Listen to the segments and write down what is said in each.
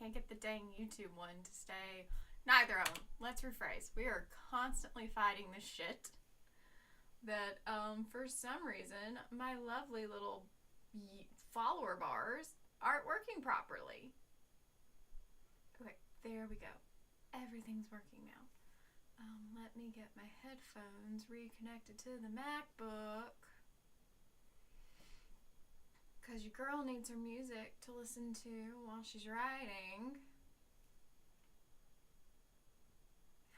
Can't get the dang YouTube one to stay. Neither of them. Let's rephrase. We are constantly fighting this shit that, for some reason, my lovely little follower bars aren't working properly. Okay, there we go. Everything's working now. Let me get my headphones reconnected to the MacBook. Because your girl needs her music to listen to while she's writing.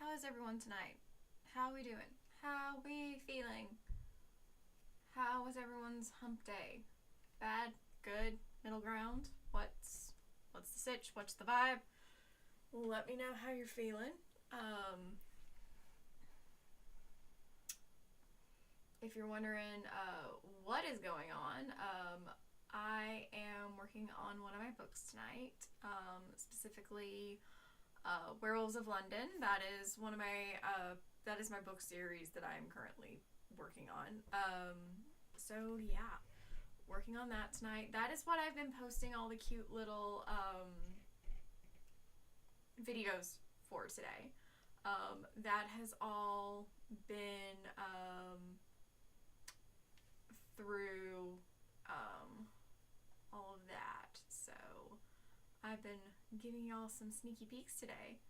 How is everyone tonight? How are we doing? How we feeling? How was everyone's hump day? Bad? Good? Middle ground? What's the sitch? What's the vibe? Let me know how you're feeling. If you're wondering what is going on, I am working on one of my books tonight, specifically Werewolves of London. That is one of my that is my book series that I am currently working on. So yeah, working on that tonight. That is what I've been posting all the cute little videos for today. That has all been through all of that. So I've been giving y'all some sneaky peeks today.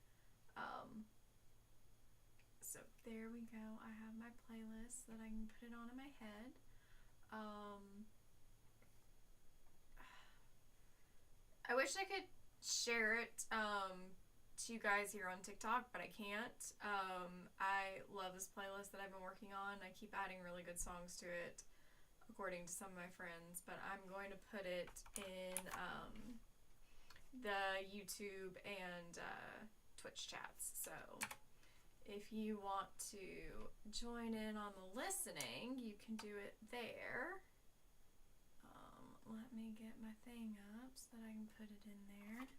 So there we go. I have my playlist that I can put it on in my head. I wish I could share it to you guys here on TikTok, but I can't. I love this playlist that I've been working on. I keep adding really good songs to it, according to some of my friends, but I'm going to put it in the YouTube and Twitch chats. So if you want to join in on the listening, you can do it there. Let me get my thing up so that I can put it in there.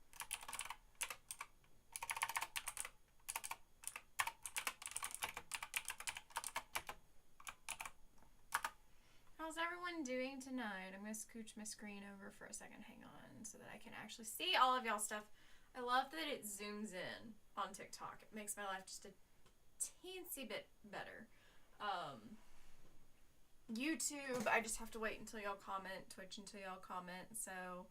How's everyone doing tonight? I'm going to scooch my screen over for a second. Hang on, so that I can actually see all of y'all's stuff. I love that it zooms in on TikTok. It makes my life just a teensy bit better. YouTube, I just have to wait until y'all comment. Twitch until y'all comment. So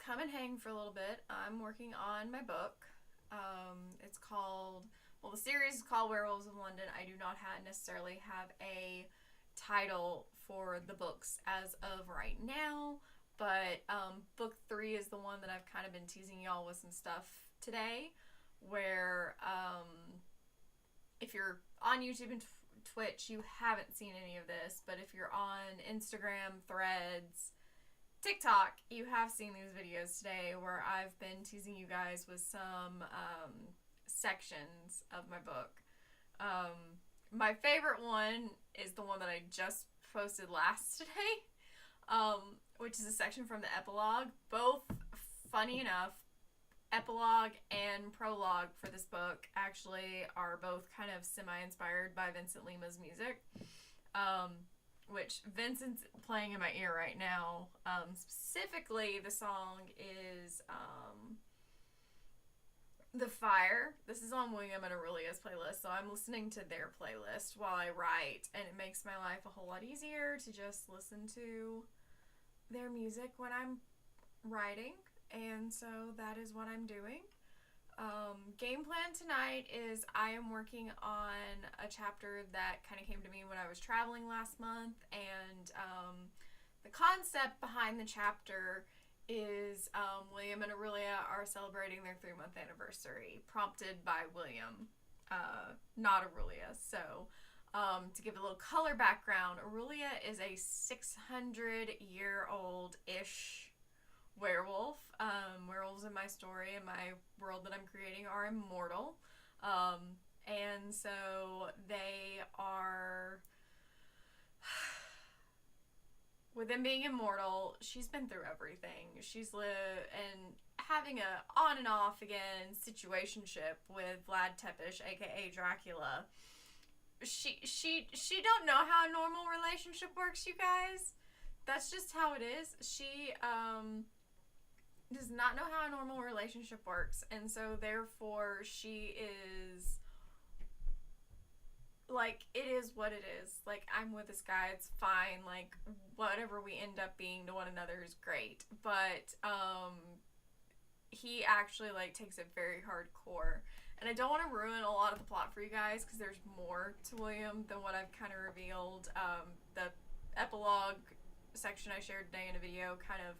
come and hang for a little bit. I'm working on my book. It's called, well, the series is called Werewolves of London. I do not necessarily have a title for the books as of right now, but book 3 is the one that I've kind of been teasing y'all with some stuff today, where if you're on YouTube and Twitch, you haven't seen any of this, but if you're on Instagram, Threads, TikTok, you have seen these videos today where I've been teasing you guys with some sections of my book. My favorite one is the one that I just posted last today, which is a section from the epilogue. Both, funny enough, epilogue and prologue for this book actually are both kind of semi-inspired by Vincent Lima's music, which Vincent's playing in my ear right now. Specifically, the song is The Fire. This is on William and Aurelia's playlist, so I'm listening to their playlist while I write, and it makes my life a whole lot easier to just listen to their music when I'm writing, and so that is what I'm doing. Game plan tonight is I am working on a chapter that kind of came to me when I was traveling last month, and the concept behind the chapter is William and Aurelia are celebrating their 3-month anniversary, prompted by William, not Aurelia. So to give a little color background, Aurelia is a 600-year-old-ish werewolf. Werewolves in my story and my world that I'm creating are immortal. And so they are, with them being immortal, she's been through everything. She's lived and having a on and off again situationship with Vlad Tepes, aka Dracula. She don't know how a normal relationship works, you guys. That's just how it is. She does not know how a normal relationship works, and so therefore she is like, it is what it is. Like, I'm with this guy, it's fine. Like, whatever we end up being to one another is great. But he actually like takes it very hardcore. And I don't want to ruin a lot of the plot for you guys because there's more to William than what I've kind of revealed. The epilogue section I shared today in a video kind of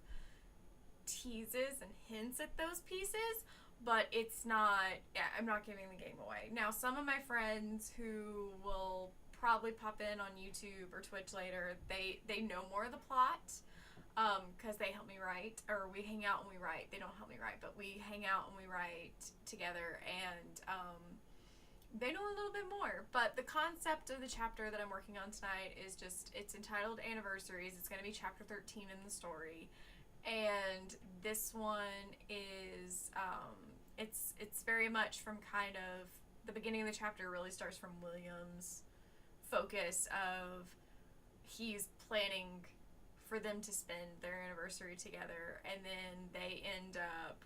teases and hints at those pieces, but it's not, I'm not giving the game away. Now, some of my friends who will probably pop in on YouTube or Twitch later, they know more of the plot, because they help me write, or we hang out and we write. They don't help me write, but we hang out and we write together, and they know a little bit more. But the concept of the chapter that I'm working on tonight is just, it's entitled Anniversaries. It's going to be chapter 13 in the story. And this one is, it's very much from kind of, the beginning of the chapter really starts from William's focus of, he's planning for them to spend their anniversary together, and then they end up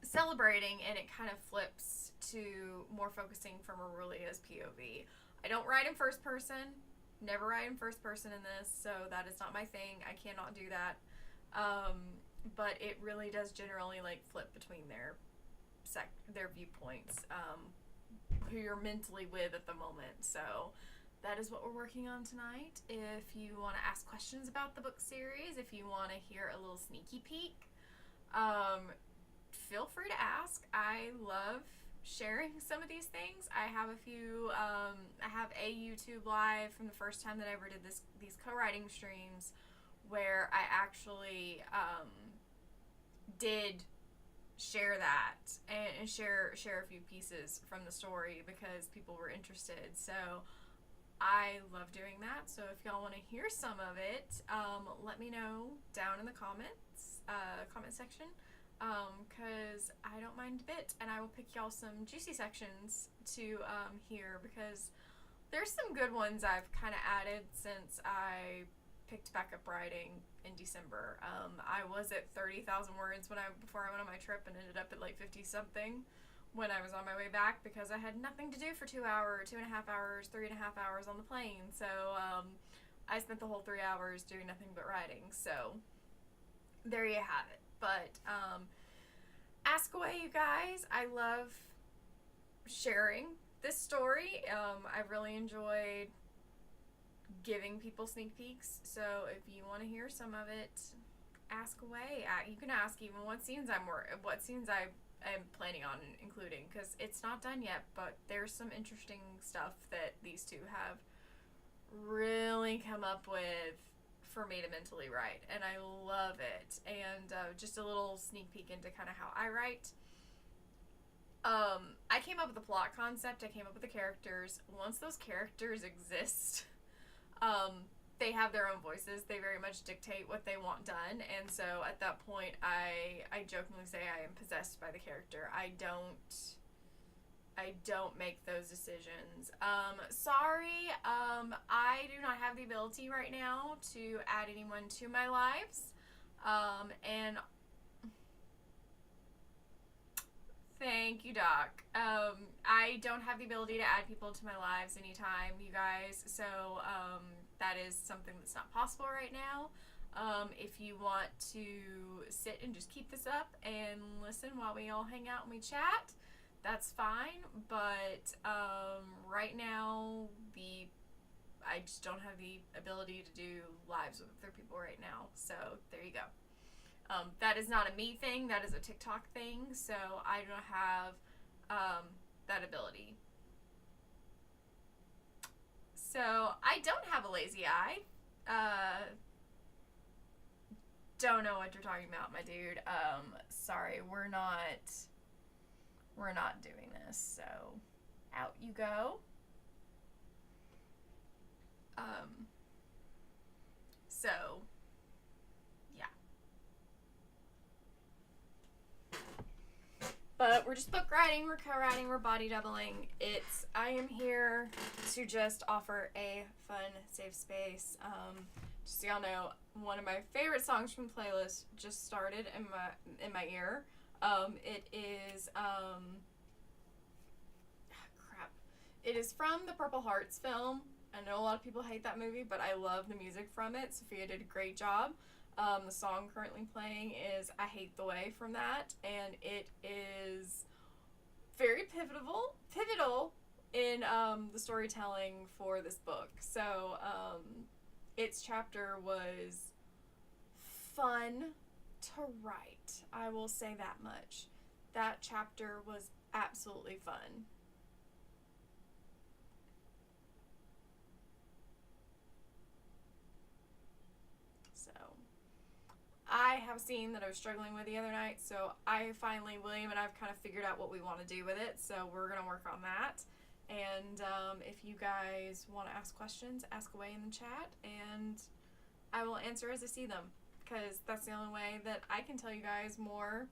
celebrating, and it kind of flips to more focusing from Aurelia's POV. I don't write in first person, never write in first person in this, so that is not my thing. I cannot do that. But it really does generally like flip between their viewpoints, who you're mentally with at the moment. So that is what we're working on tonight. If you want to ask questions about the book series, if you want to hear a little sneaky peek, feel free to ask. I love sharing some of these things. I have a few, I have a YouTube live from the first time that I ever did these co-writing streams, where I actually did share that and share a few pieces from the story because people were interested. So I love doing that. So if y'all want to hear some of it, let me know down in the comment section, because I don't mind a bit, and I will pick y'all some juicy sections to hear, because there's some good ones I've kind of added since I picked back up writing in December. I was at 30,000 words before I went on my trip, and ended up at like 50 something when I was on my way back, because I had nothing to do for 2 hours, 2.5 hours, 3.5 hours on the plane. So I spent the whole 3 hours doing nothing but writing. So there you have it. But ask away, you guys. I love sharing this story. I really enjoyed giving people sneak peeks, so if you want to hear some of it, ask away. You can ask even what scenes I am planning on including, because it's not done yet, but there's some interesting stuff that these two have really come up with for me to mentally write, and I love it. And just a little sneak peek into kind of how I write. I came up with the plot concept, I came up with the characters. Once those characters exist, they have their own voices. They very much dictate what they want done, and so at that point, I jokingly say I am possessed by the character. I don't make those decisions. Sorry, I do not have the ability right now to add anyone to my lives, and thank you, Doc. I don't have the ability to add people to my lives anytime, you guys, so that is something that's not possible right now. If you want to sit and just keep this up and listen while we all hang out and we chat, that's fine, but right now I just don't have the ability to do lives with other people right now, so there you go. That is not a me thing, that is a TikTok thing, so I don't have that ability. So I don't have a lazy eye. Don't know what you're talking about, my dude. Sorry, we're not doing this, so out you go. So yeah. But we're just book writing, we're co-writing, we're body doubling. I am here to just offer a fun, safe space just so y'all know, one of my favorite songs from the playlist just started in my ear. It is crap. It is from the Purple Hearts film. I know a lot of people hate that movie, but I love the music from it. Sophia did a great job. The song currently playing is "I Hate the Way" from that, and it is very pivotal in the storytelling for this book. So its chapter was fun to write. I will say that much. That chapter was absolutely fun. So I have a scene that I was struggling with the other night, so William and I've kind of figured out what we want to do with it, so we're going to work on that. And if you guys want to ask questions, ask away in the chat, and I will answer as I see them, because that's the only way that I can tell you guys more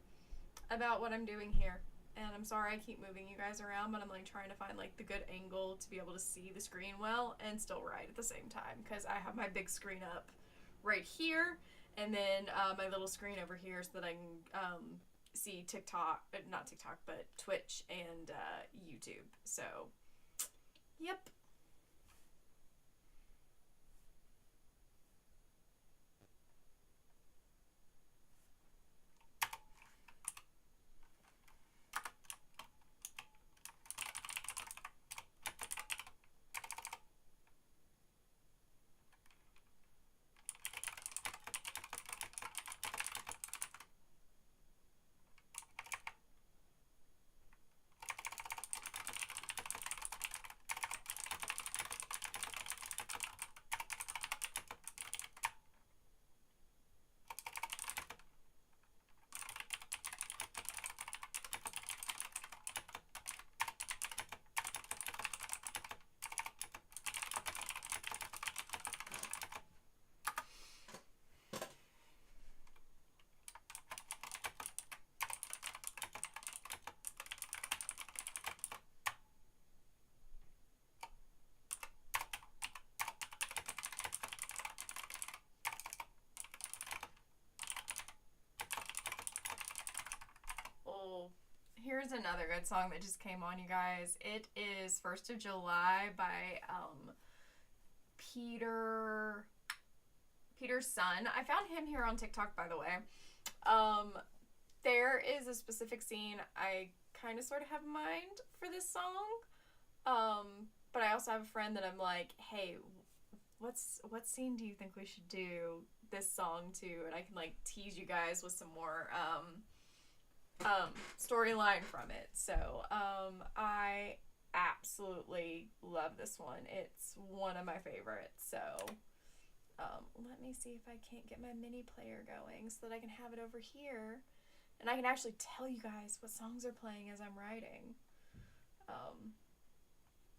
about what I'm doing here. And I'm sorry I keep moving you guys around, but I'm like trying to find like the good angle to be able to see the screen well and still write at the same time, because I have my big screen up right here, and then my little screen over here so that I can see not TikTok, but Twitch and YouTube. So, yep. Here's another good song that just came on, you guys. It is 1st of July by Peter's son. I found him here on TikTok, by the way. There is a specific scene I kind of sort of have in mind for this song. But I also have a friend that I'm like, hey, what scene do you think we should do this song to? And I can like tease you guys with some more storyline from it. So I absolutely love this one. It's one of my favorites. So let me see if I can't get my mini player going so that I can have it over here and I can actually tell you guys what songs are playing as I'm writing.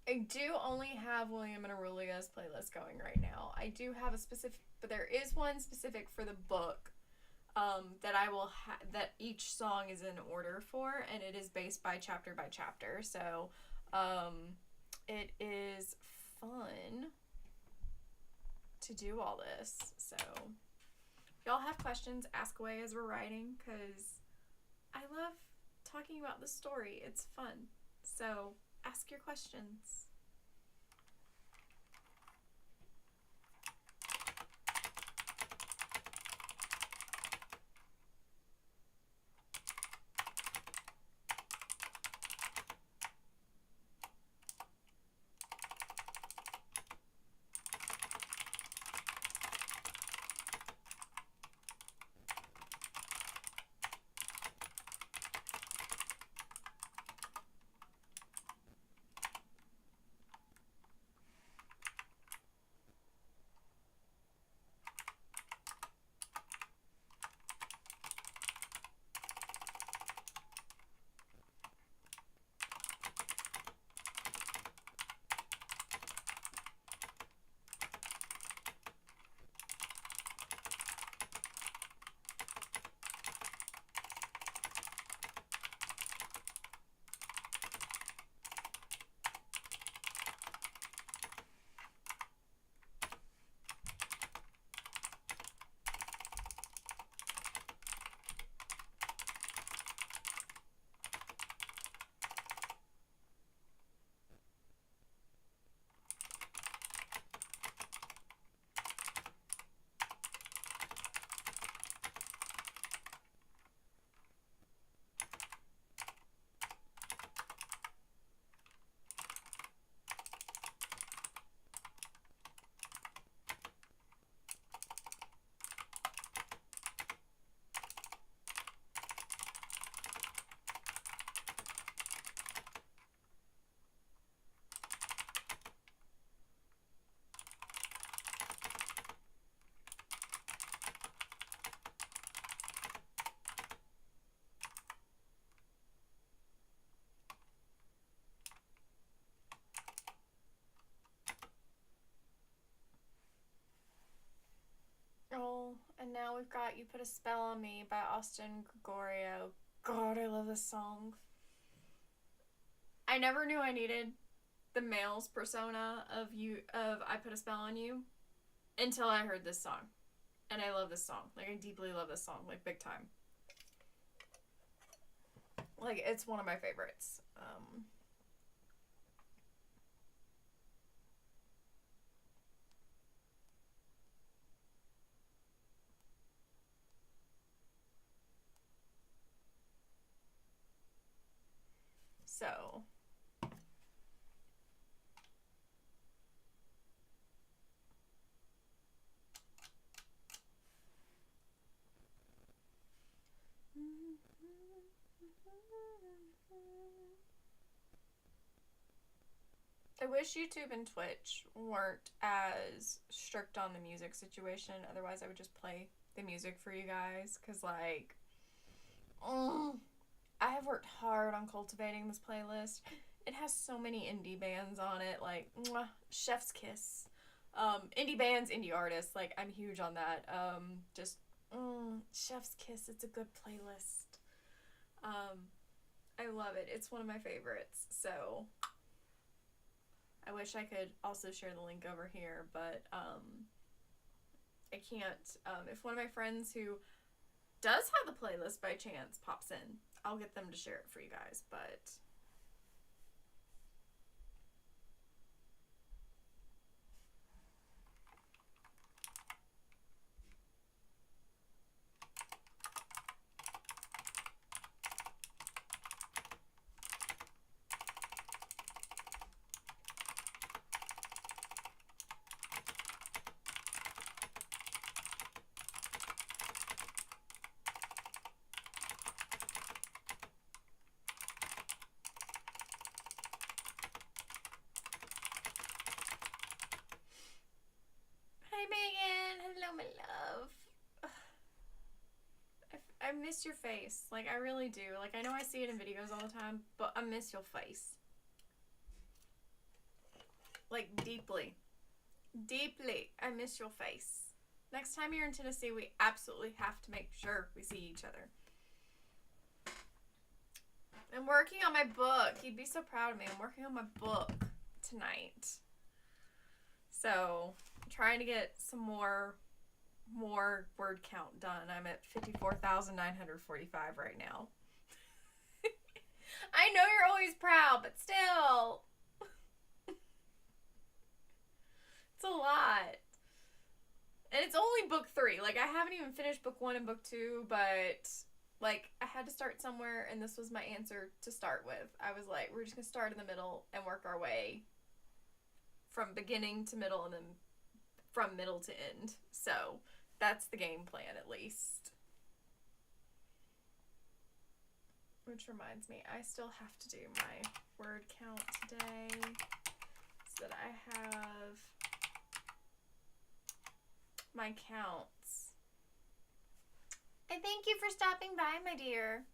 I do only have William and Aurealia's playlist going right now. I do have a specific, but there is one specific for the book that I will that each song is in order for, and it is based by chapter. So it is fun to do all this. So if y'all have questions, ask away as we're writing, because I love talking about the story. It's fun. So ask your questions. And now we've got You Put a Spell on Me by Austin Gregorio. God, I love this song. I never knew I needed the male's persona of I Put a Spell on You until I heard this song. And I love this song. Like, I deeply love this song, like, big time. Like, it's one of my favorites. So, I wish YouTube and Twitch weren't as strict on the music situation. Otherwise, I would just play the music for you guys. Because, like, I have worked hard on cultivating this playlist. It has so many indie bands on it. Like, chef's kiss. Indie bands, indie artists. Like, I'm huge on that. Chef's kiss. It's a good playlist. I love it. It's one of my favorites. So, I wish I could also share the link over here, but I can't. If one of my friends who does have the playlist by chance pops in, I'll get them to share it for you guys, but Megan, hello, my love. I miss your face. Like, I really do. Like, I know I see it in videos all the time, but I miss your face. Like, deeply. Deeply. I miss your face. Next time you're in Tennessee, we absolutely have to make sure we see each other. I'm working on my book. You'd be so proud of me. I'm working on my book tonight. So, I'm trying to get some more word count done. I'm at 54,945 right now. I know you're always proud, but still. It's a lot. And it's only book 3. Like, I haven't even finished book 1 and book 2, but, like, I had to start somewhere, and this was my answer to start with. I was like, we're just going to start in the middle and work our way from beginning to middle and then from middle to end. So, that's the game plan, at least. Which reminds me, I still have to do my word count today so that I have my counts. I thank you for stopping by, my dear.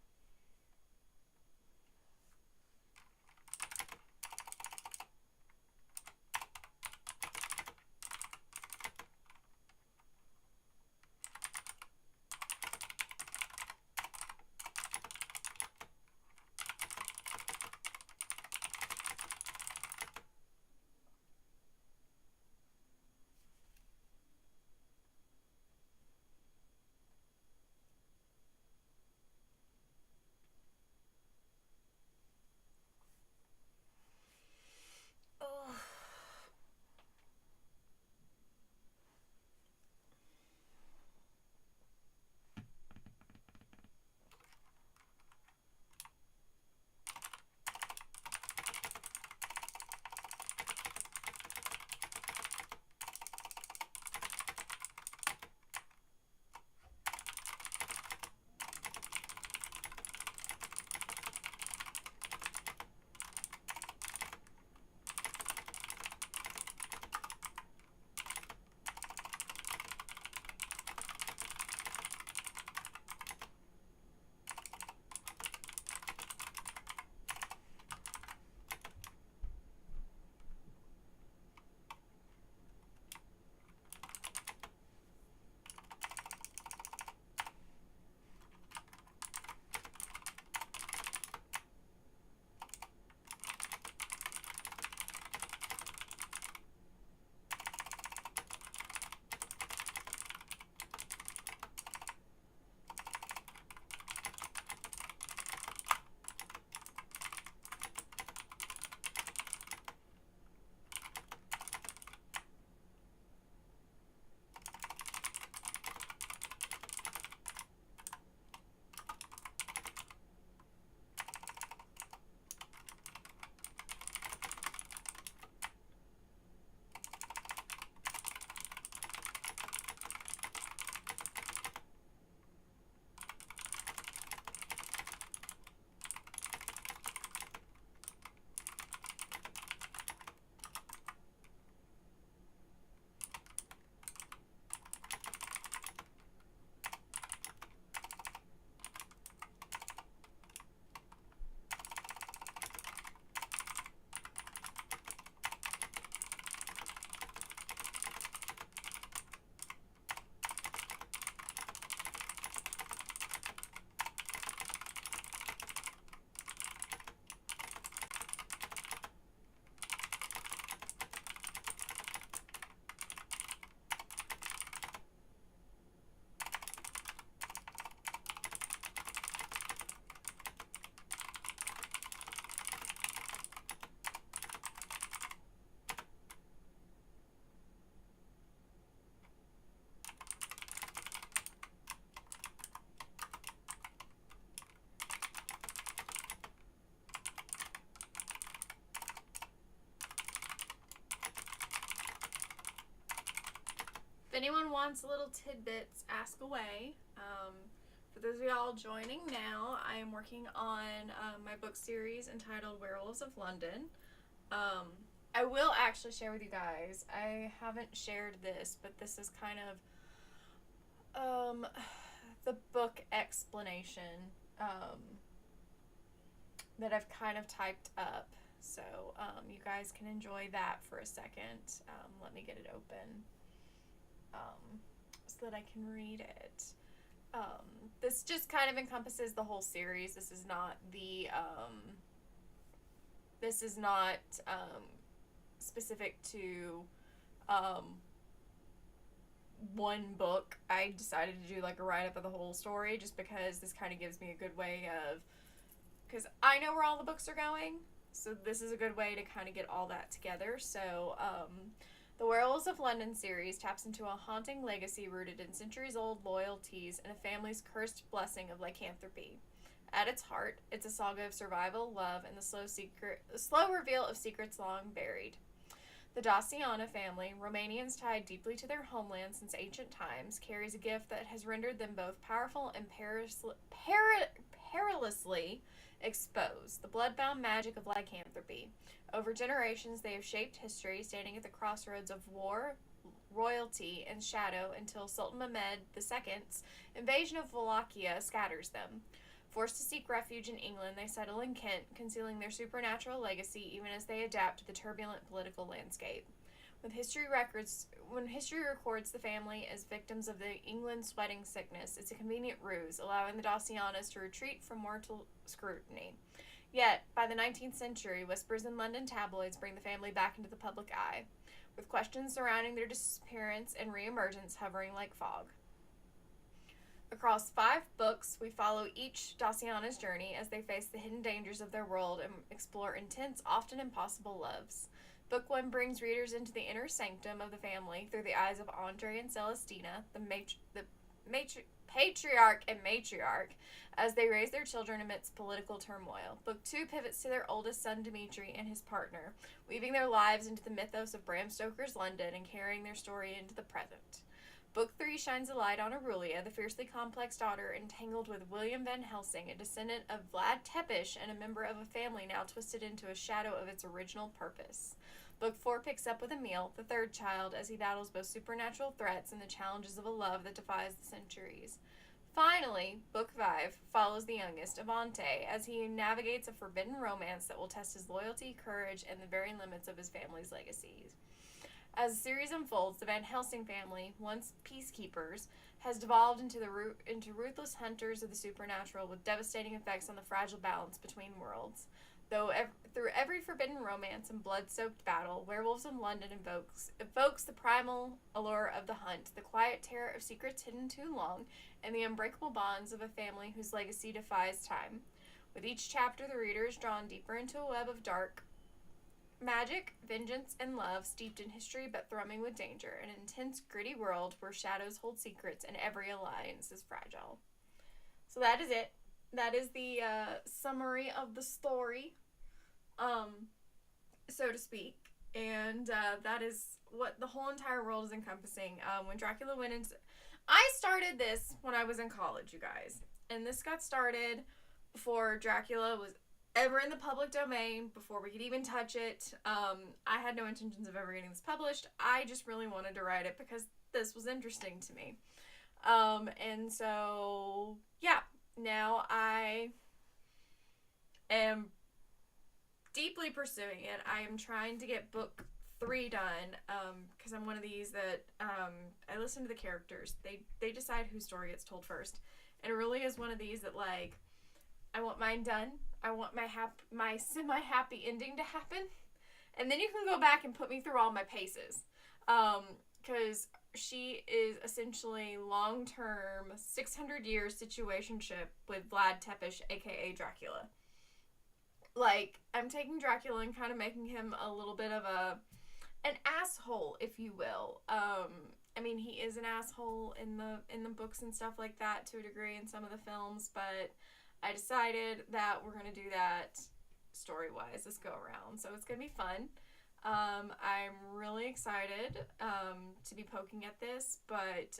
If anyone wants little tidbits, ask away. For those of y'all joining now, I am working on my book series entitled Werewolves of London. I will actually share with you guys, I haven't shared this, but this is kind of the book explanation that I've kind of typed up. So you guys can enjoy that for a second. Let me get it open so that I can read it. This just kind of encompasses the whole series. This is not specific to one book. I decided to do like a write-up of the whole story just because this kind of gives me a good way of, because I know where all the books are going, so this is a good way to kind of get all that together. So the Werewolves of London series taps into a haunting legacy rooted in centuries-old loyalties and a family's cursed blessing of lycanthropy. At its heart, it's a saga of survival, love, and the slow reveal of secrets long buried. The Daciana family, Romanians tied deeply to their homeland since ancient times, carries a gift that has rendered them both powerful and perilously exposed: the blood-bound magic of lycanthropy. Over generations, they have shaped history, standing at the crossroads of war, royalty, and shadow until Sultan Mehmed II's invasion of Wallachia scatters them. Forced to seek refuge in England, they settle in Kent, concealing their supernatural legacy even as they adapt to the turbulent political landscape. When history records the family as victims of the England sweating sickness, it's a convenient ruse, allowing the Dacianas to retreat from mortal scrutiny. Yet, by the 19th century, whispers in London tabloids bring the family back into the public eye, with questions surrounding their disappearance and re-emergence hovering like fog. Across 5 books, we follow each Daciana's journey as they face the hidden dangers of their world and explore intense, often impossible loves. Book 1 brings readers into the inner sanctum of the family through the eyes of Andre and Celestina, the patriarch and matriarch, as they raise their children amidst political turmoil. Book 2 pivots to their oldest son, Dimitri, and his partner, weaving their lives into the mythos of Bram Stoker's London and carrying their story into the present. Book 3 shines a light on Aurelia, the fiercely complex daughter entangled with William Van Helsing, a descendant of Vlad Tepes and a member of a family now twisted into a shadow of its original purpose. Book 4 picks up with Emile, the third child, as he battles both supernatural threats and the challenges of a love that defies the centuries. Finally, Book 5 follows the youngest, Arronte, as he navigates a forbidden romance that will test his loyalty, courage, and the very limits of his family's legacies. As the series unfolds, the Van Helsing family, once peacekeepers, has devolved into ruthless hunters of the supernatural with devastating effects on the fragile balance between worlds. Through every forbidden romance and blood-soaked battle, Werewolves of London evokes the primal allure of the hunt, the quiet terror of secrets hidden too long, and the unbreakable bonds of a family whose legacy defies time. With each chapter, the reader is drawn deeper into a web of dark magic, vengeance, and love, steeped in history but thrumming with danger, an intense, gritty world where shadows hold secrets and every alliance is fragile. So that is it. That is the summary of the story, so to speak. And that is what the whole entire world is encompassing. When Dracula went into... I started this when I was in college, you guys. And this got started before Dracula was ever in the public domain, before we could even touch it. I had no intentions of ever getting this published. I just really wanted to write it because this was interesting to me. And so, yeah, now I am deeply pursuing it. I am trying to get book 3 done, because I'm one of these that, I listen to the characters. They decide whose story gets told first. And it really is one of these that, like, I want mine done. I want my semi-happy ending to happen. And then you can go back and put me through all my paces. Because she is essentially long-term, 600-year situationship with Vlad Tepes, a.k.a. Dracula. Like, I'm taking Dracula and kind of making him a little bit of an asshole, if you will. I mean, he is an asshole in the books and stuff like that to a degree in some of the films, but I decided that we're going to do that story-wise this go around. So it's going to be fun. I'm really excited to be poking at this, but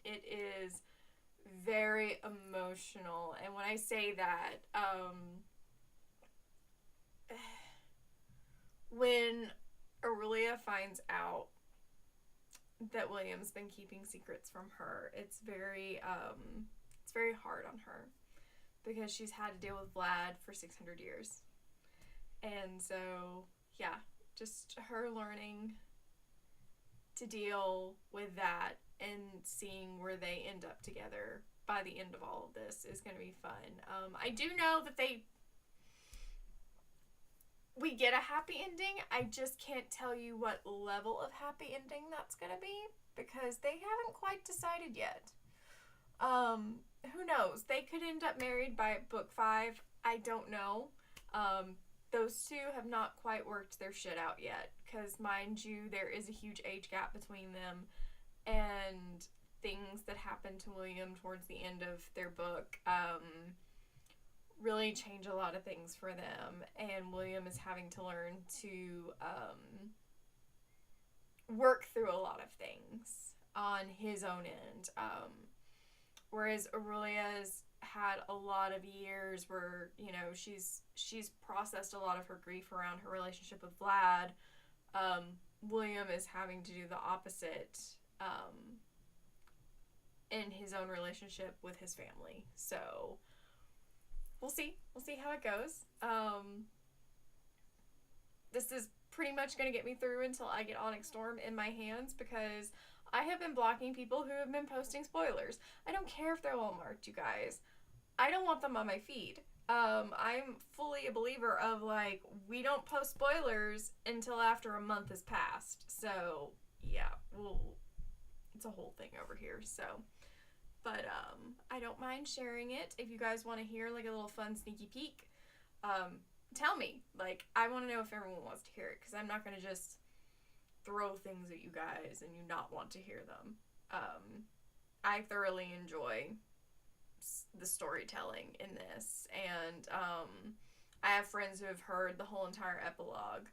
it is very emotional. And when I say that, when Aurelia finds out that William's been keeping secrets from her, it's very hard on her, because she's had to deal with Vlad for 600 years. And so, yeah, just her learning to deal with that and seeing where they end up together by the end of all of this is going to be fun. I do know that we get a happy ending. I just can't tell you what level of happy ending that's going to be, because they haven't quite decided yet. Who knows? They could end up married by book 5. I don't know. Those two have not quite worked their shit out yet, because mind you, there is a huge age gap between them, and things that happen to William towards the end of their book really change a lot of things for them, and William is having to learn to work through a lot of things on his own end, whereas Aurelia's had a lot of years where, you know, she's processed a lot of her grief around her relationship with Vlad. William is having to do the opposite in his own relationship with his family. So we'll see how it goes. This is pretty much going to get me through until I get Onyx Storm in my hands, because I have been blocking people who have been posting spoilers. I don't care if they're well marked, you guys. I don't want them on my feed. I'm fully a believer of, like, we don't post spoilers until after a month has passed. So, yeah, it's a whole thing over here, so. But, I don't mind sharing it. If you guys want to hear, like, a little fun sneaky peek, tell me. Like, I want to know if everyone wants to hear it, because I'm not going to just throw things at you guys and you not want to hear them. I thoroughly enjoy the storytelling in this, and I have friends who have heard the whole entire epilogue,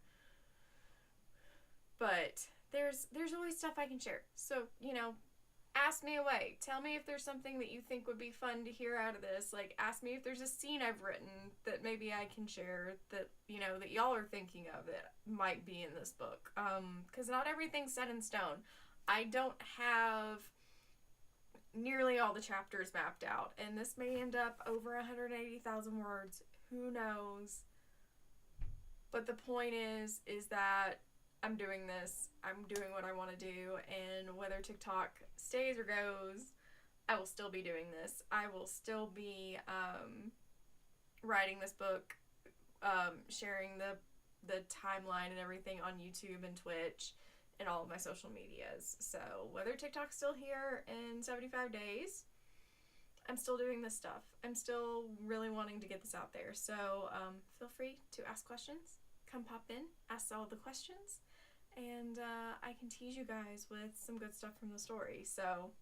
but there's always stuff I can share. So, you know, ask me away. Tell me if there's something that you think would be fun to hear out of this. Like, ask me if there's a scene I've written that maybe I can share that, you know, that y'all are thinking of that might be in this book. Because not everything's set in stone. I don't have nearly all the chapters mapped out, and this may end up over 180,000 words. Who knows? But the point is that I'm doing this. I'm doing what I want to do, and whether TikTok stays or goes, I will still be doing this. I will still be writing this book, sharing the timeline and everything on YouTube and Twitch and all of my social medias. So whether TikTok's still here in 75 days, I'm still doing this stuff. I'm still really wanting to get this out there. So feel free to ask questions. Come pop in, ask all the questions, and I can tease you guys with some good stuff from the story. So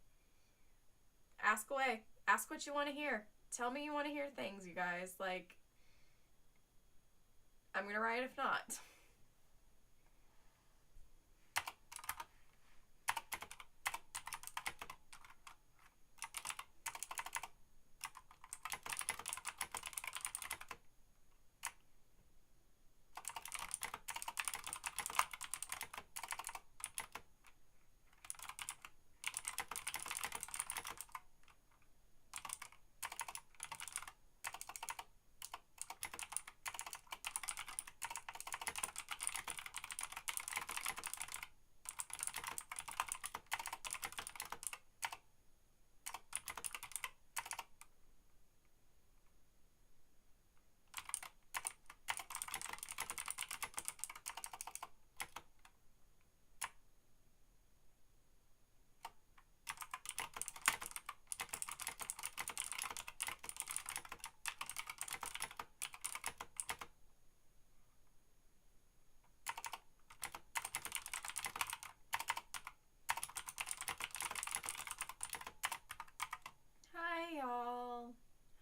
ask away. Ask what you want to hear. Tell me you want to hear things, you guys. Like, I'm going to write if not.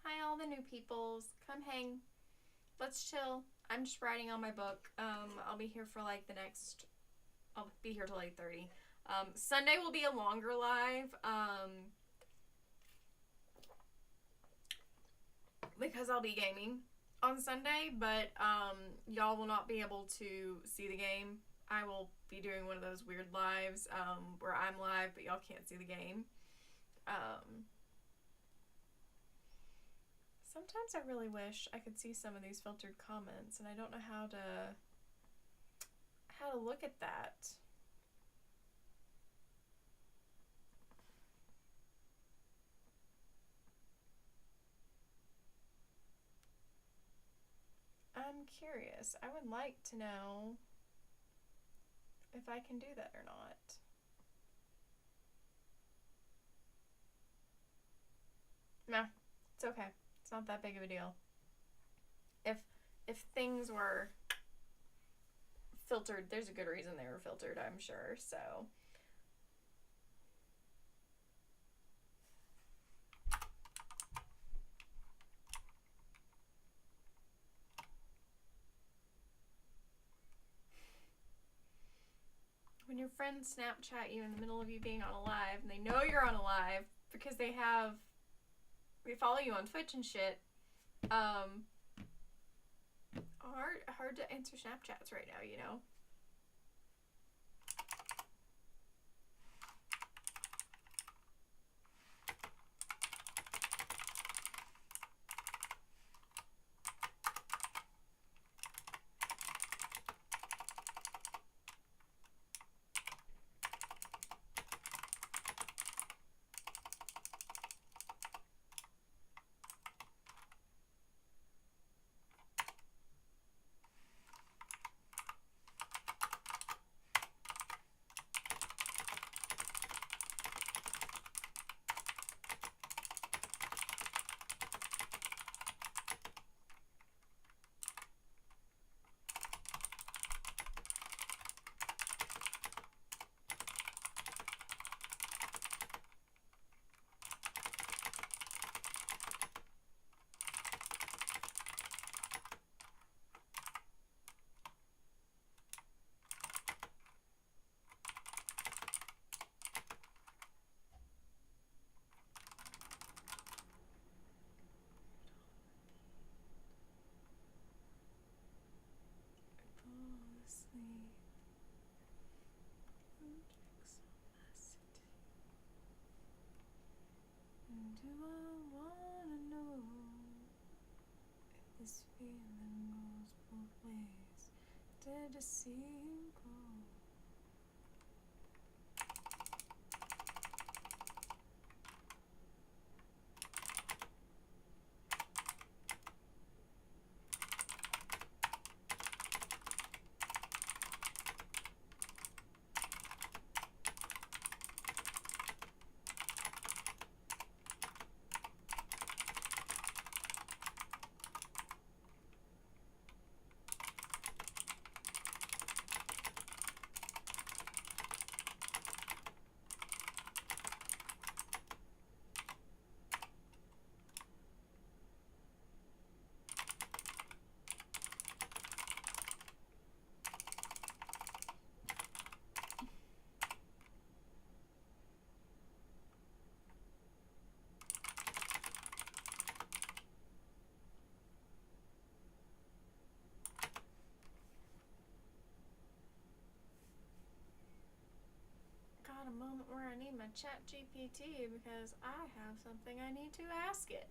Hi all the new peoples. Come hang. Let's chill. I'm just writing on my book. I'll be here for like the next, I'll be here till 8:30. Sunday will be a longer live. Because I'll be gaming on Sunday, but y'all will not be able to see the game. I will be doing one of those weird lives where I'm live, but y'all can't see the game. Sometimes I really wish I could see some of these filtered comments, and I don't know how to look at that. I'm curious. I would like to know if I can do that or not. Nah, it's okay. It's not that big of a deal. If things were filtered, there's a good reason they were filtered, I'm sure. So when your friends Snapchat you in the middle of you being on a live, and they know you're on a live because they follow you on Twitch and shit, hard to answer Snapchats right now, you know? Do I wanna know if this feeling goes both ways? Did I see him go? A moment where I need my ChatGPT because I have something I need to ask it.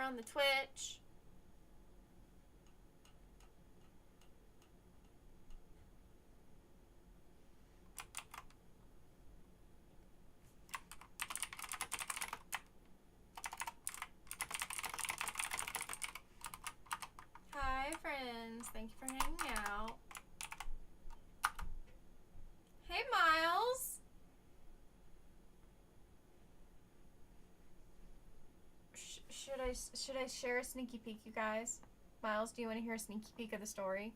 on the Twitch. Hi, friends. Thank you for hanging out. Hey, Miles. Should I share a sneaky peek, you guys? Miles, do you want to hear a sneaky peek of the story?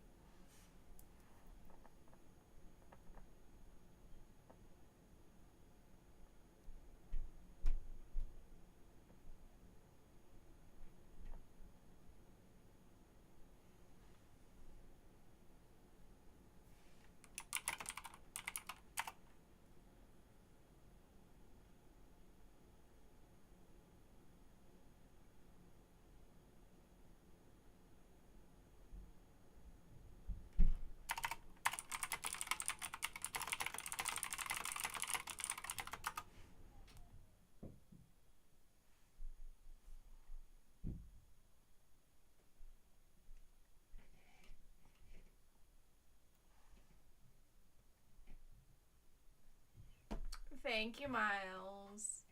Thank you, Miles.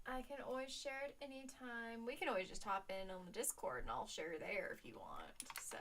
I can always share it anytime. We can always just hop in on the Discord and I'll share there if you want. So...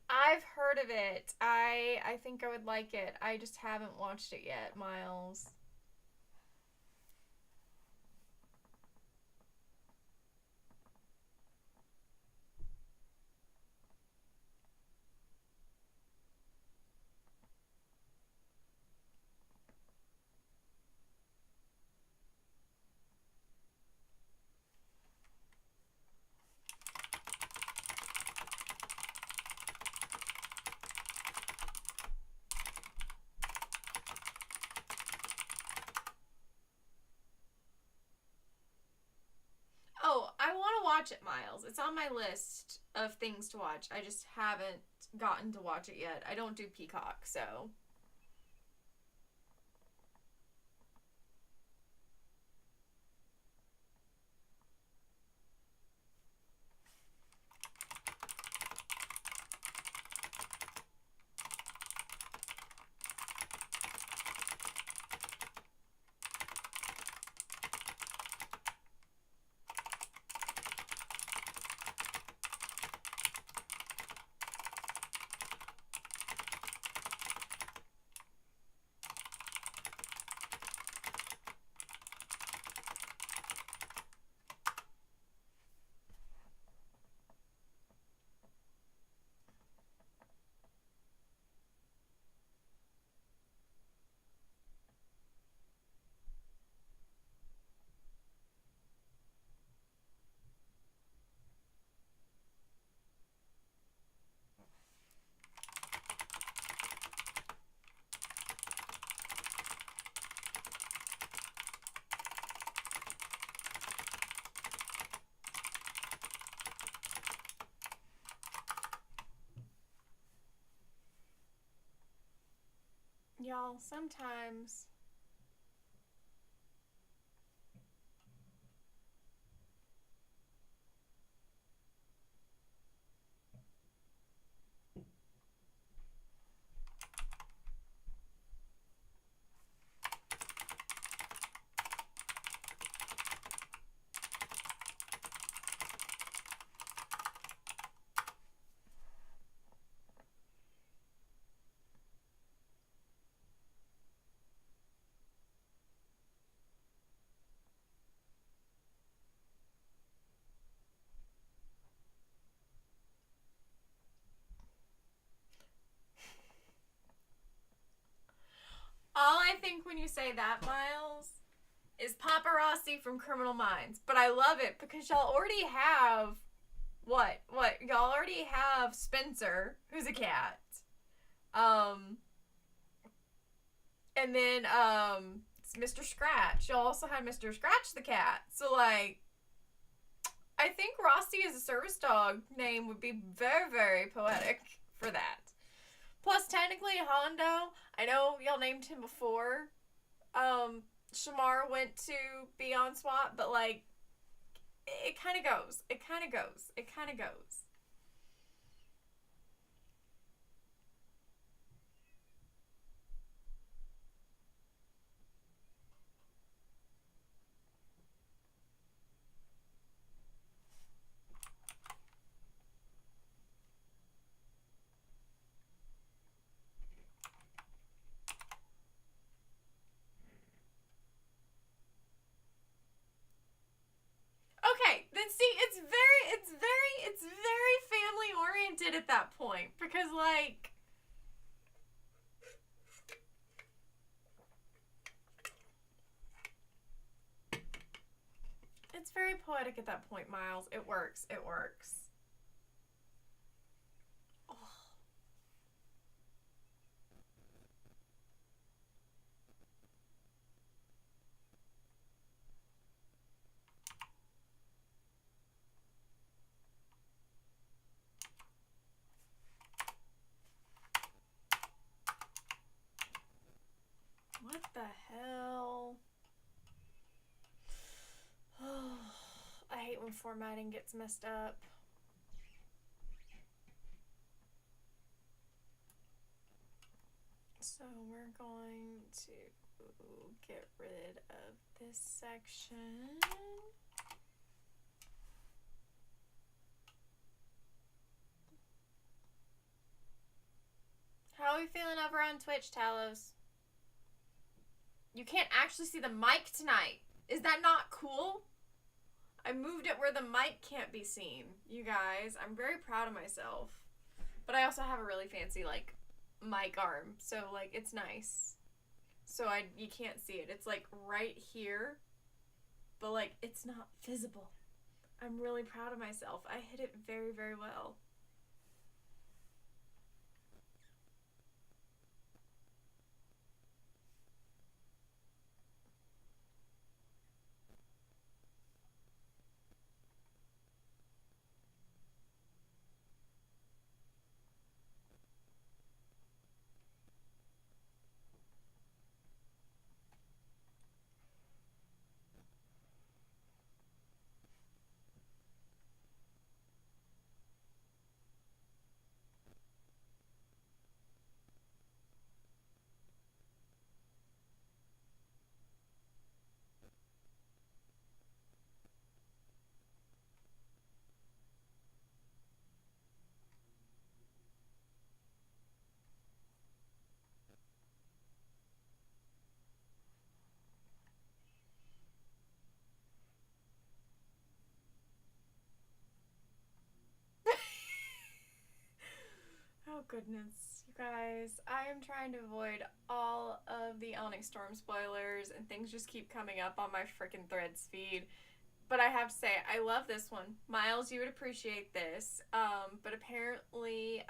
I've heard of it. I think I would like it. I just haven't watched it yet, Miles. Oh, I want to watch it, Miles. It's on my list of things to watch. I just haven't gotten to watch it yet. I don't do Peacock, so... Y'all, sometimes... All I think when you say that, Miles, is Paparazzi from Criminal Minds. But I love it because y'all already have What? What? Y'all already have Spencer, who's a cat. Um, and then, it's Mr. Scratch. Y'all also had Mr. Scratch the cat. So, like, I think Rossi as a service dog name would be very, very poetic for that. Plus, technically, Hondo, I know y'all named him before. Shamar went to be on SWAT, but, like, it kind of goes. It kind of goes. It kind of goes. Okay, then see, it's very family oriented at that point because, like, it's very poetic at that point, Miles. It works. It works. Oh. What the hell? I hate when formatting gets messed up. So we're going to get rid of this section. How are we feeling over on Twitch, Talos? You can't actually see the mic tonight. Is that not cool? I moved it where the mic can't be seen. You guys, I'm very proud of myself. But I also have a really fancy, like, mic arm. So, like, it's nice. So you can't see it. It's, like, right here. But, like, it's not visible. I'm really proud of myself. I hit it very, very well. Oh goodness, you guys. I am trying to avoid all of the Onyx Storm spoilers, and things just keep coming up on my freaking Threads feed. But I have to say, I love this one. Miles, you would appreciate this. But apparently,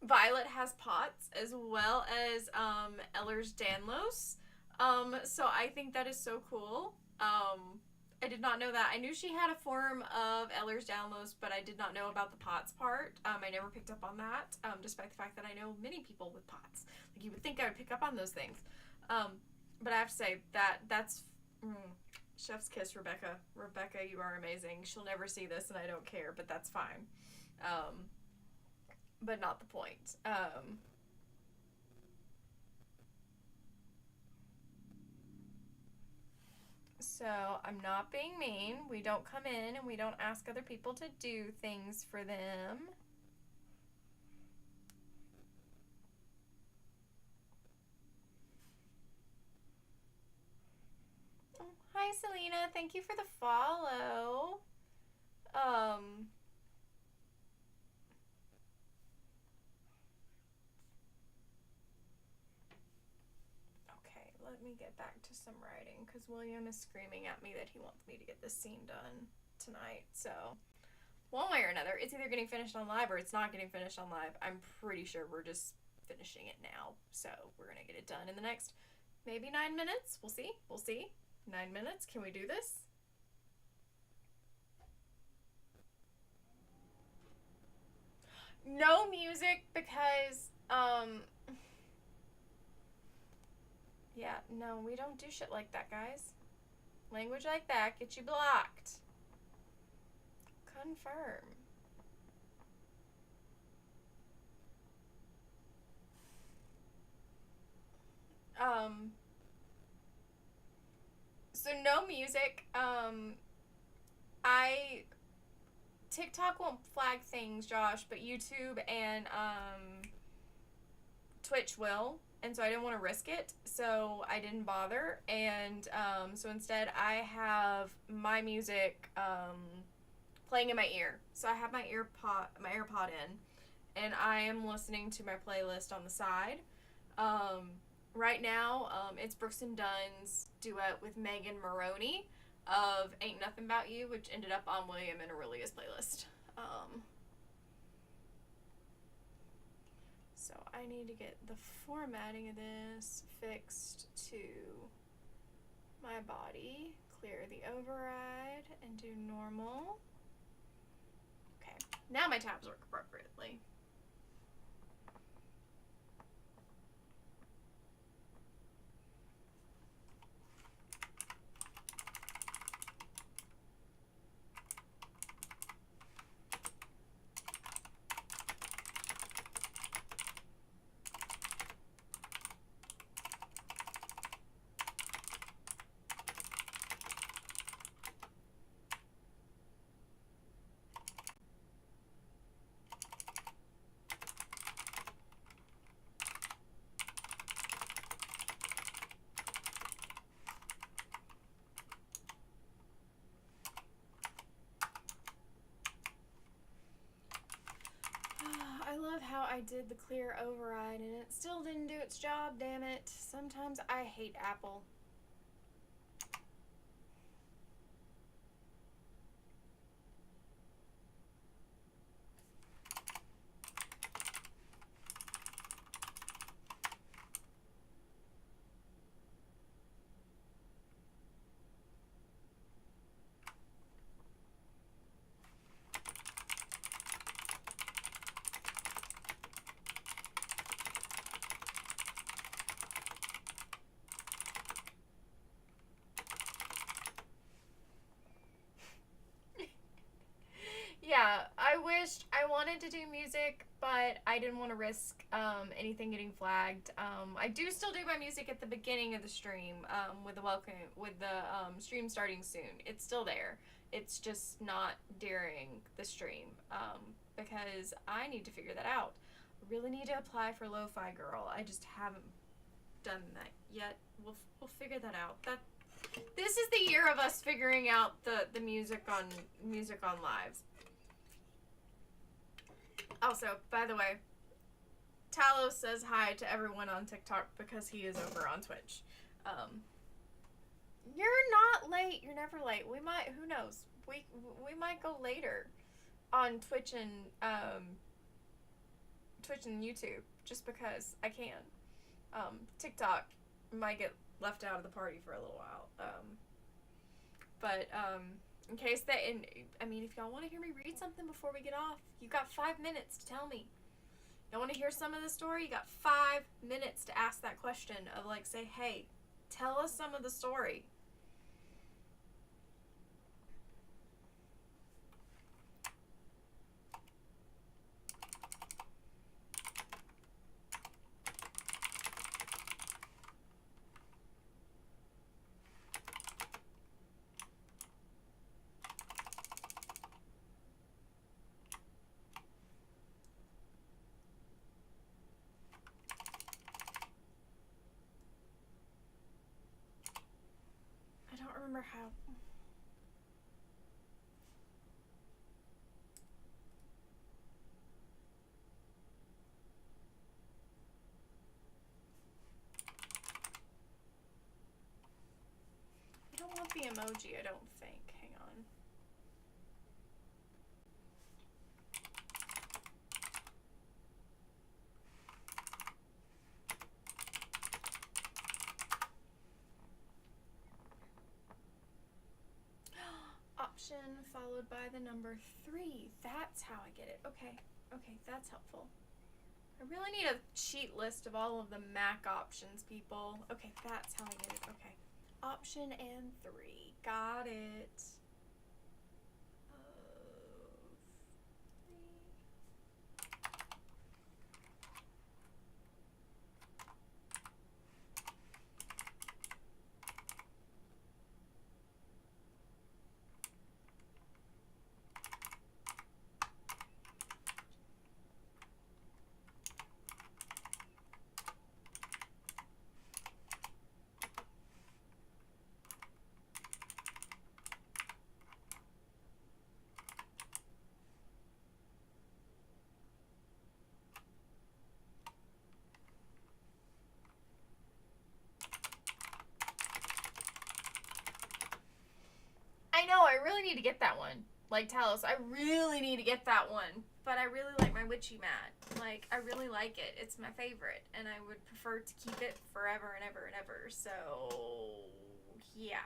Violet has pots as well as Ellers Danlos. So I think that is so cool. I did not know that. I knew she had a form of Ellers Downloads, but I did not know about the POTS part. I never picked up on that, despite the fact that I know many people with POTS. Like, you would think I would pick up on those things. But I have to say, that's chef's kiss, Rebecca. Rebecca, you are amazing. She'll never see this, and I don't care, but that's fine. But not the point. So I'm not being mean. We don't come in and we don't ask other people to do things for them. Oh, hi, Selena. Thank you for the follow. Okay, let me get back to some writing because William is screaming at me that he wants me to get this scene done. tonight, so one way or another, it's either getting finished on live or it's not getting finished on live. I'm pretty sure we're just finishing it now, so we're gonna get it done in the next maybe 9 minutes. We'll see. 9 minutes. Can we do this? No music because yeah, no, we don't do shit like that, guys. Language like that gets you blocked. Confirm. So no music. TikTok won't flag things, Josh, but YouTube and Twitch will, and so I didn't want to risk it, so I didn't bother, and so instead I have my music playing in my ear. So I have my AirPod in, and I am listening to my playlist on the side. Right now, it's Brooks and Dunn's duet with Megan Maroney of Ain't Nothing About You, which ended up on William and Aurelia's playlist. So I need to get the formatting of this fixed to my body, clear the override, and do normal. Okay, now my tabs work appropriately. I love how I did the clear override and it still didn't do its job, damn it. Sometimes I hate Apple. Yeah, I wanted to do music, but I didn't want to risk anything getting flagged. I do still do my music at the beginning of the stream with the stream starting soon. It's still there. It's just not during the stream because I need to figure that out. I really need to apply for Lo-Fi Girl. I just haven't done that yet. We'll figure that out. This is the year of us figuring out the music on lives. Also, by the way, Talos says hi to everyone on TikTok because he is over on Twitch. You're not late. You're never late. We might, who knows? We might go later on Twitch and YouTube just because I can. TikTok might get left out of the party for a little while. But in case that, I mean, if y'all want to hear me read something before we get off, you got 5 minutes to tell me. Y'all want to hear some of the story? You got 5 minutes to ask that question of like, say, hey, tell us some of the story. Remember how I don't want the emoji, I don't think. Hang on. option followed by the number 3. That's how I get it. Okay, that's helpful. I really need a cheat list of all of the Mac options, people. Okay, that's how I get it. Okay. Option and 3. Got it. I know, I really need to get that one. Like Talos, I really need to get that one. But I really like my witchy mat. Like, I really like it. It's my favorite. And I would prefer to keep it forever and ever and ever. So, yeah.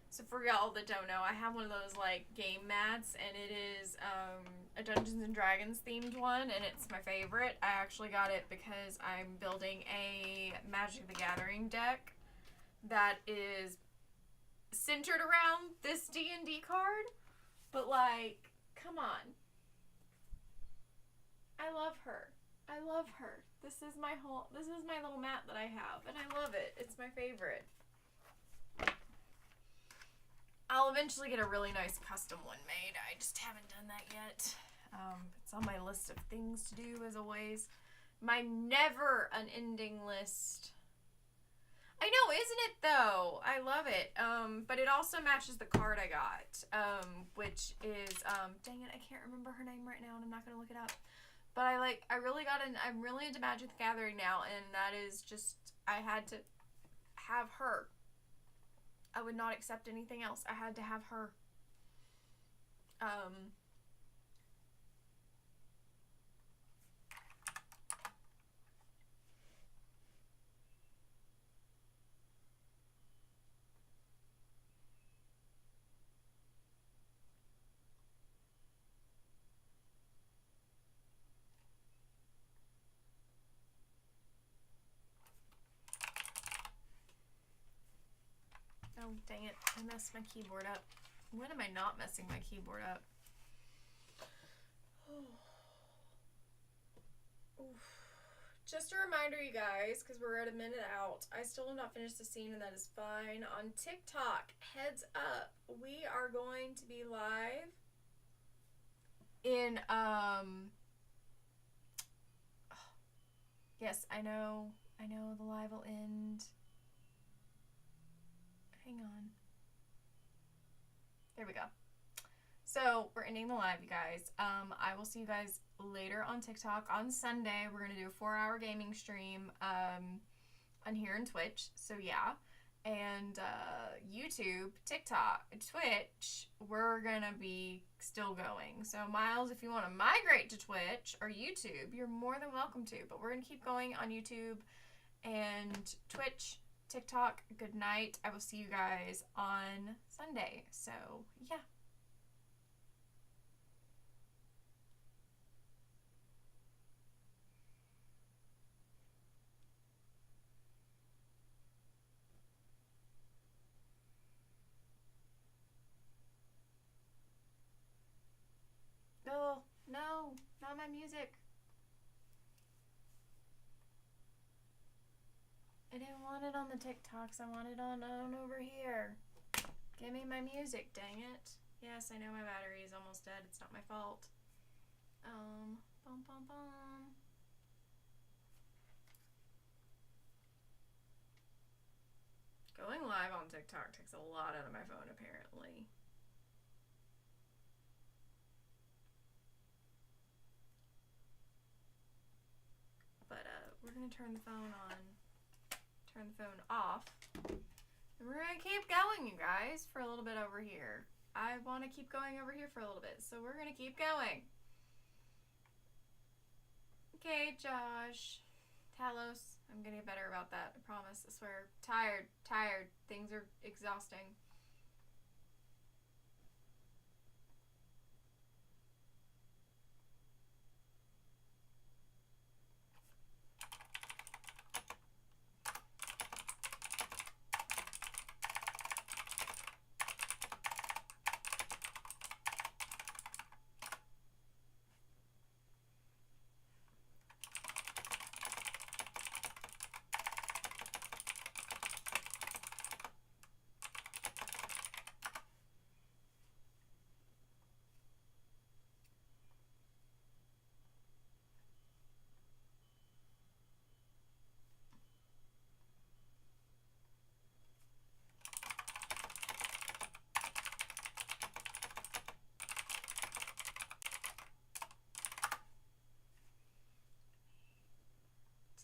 So for y'all that don't know, I have one of those, like, game mats. And it is a Dungeons and Dragons themed one. And it's my favorite. I actually got it because I'm building a Magic the Gathering deck that is centered around this D&D card, but like, come on. I love her. This is my little mat that I have, and I love it. It's my favorite. I'll eventually get a really nice custom one made. I just haven't done that yet. It's on my list of things to do, as always. My never unending list. I know, isn't it though? I love it. But it also matches the card I got, which is, dang it, I can't remember her name right now, and I'm not gonna look it up. But I'm really into Magic the Gathering now, and that is just, I had to have her. I would not accept anything else. I had to have her. Oh, dang it. I messed my keyboard up. When am I not messing my keyboard up? Just a reminder, you guys, because we're at a minute out, I still have not finished the scene, and that is fine. On TikTok, heads up, we are going to be live in, yes, I know the live will end. Hang on. There we go. So we're ending the live, you guys. I will see you guys later on TikTok. On Sunday, we're gonna do a 4-hour gaming stream on here on Twitch. So yeah, and YouTube, TikTok, Twitch, we're gonna be still going. So Miles, if you want to migrate to Twitch or YouTube, you're more than welcome to. But we're gonna keep going on YouTube and Twitch. TikTok, good night. I will see you guys on Sunday. So, yeah. Oh, no, not my music. I didn't want it on the TikToks. I want it on over here. Give me my music, dang it. Yes, I know my battery is almost dead. It's not my fault. Bum, bum, bum. Going live on TikTok takes a lot out of my phone, apparently. But, we're gonna turn the phone on. Turn the phone off. And we're gonna keep going, you guys, for a little bit over here. I want to keep going over here for a little bit, so we're gonna keep going. Okay, Josh. Talos. I'm gonna get better about that, I promise. I swear. Tired. Things are exhausting.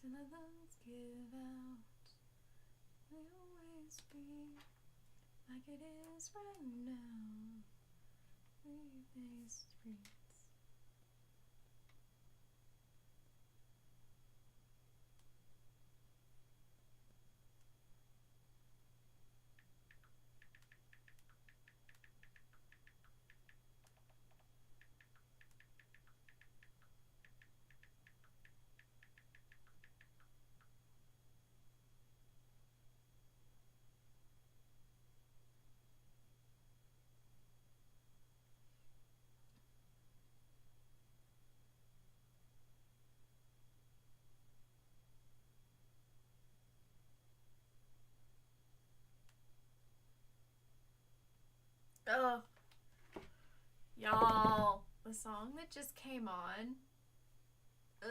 till the lungs give out. Will always be like it is right now. We face streets. Ugh. Y'all, the song that just came on. Ugh.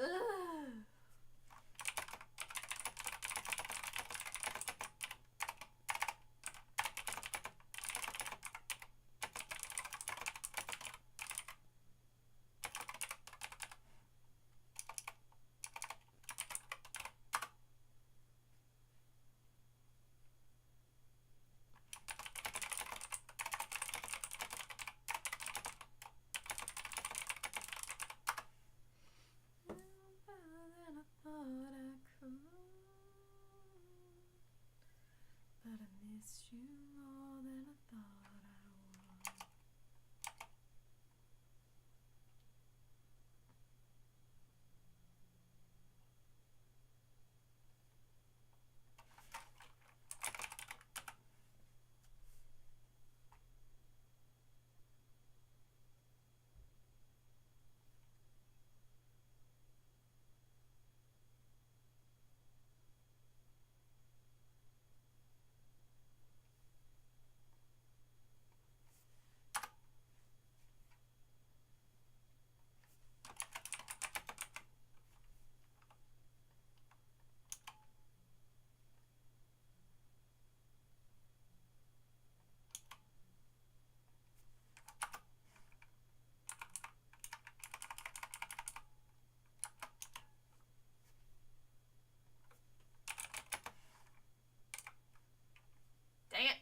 But I missed you more than I thought I would. Dang it.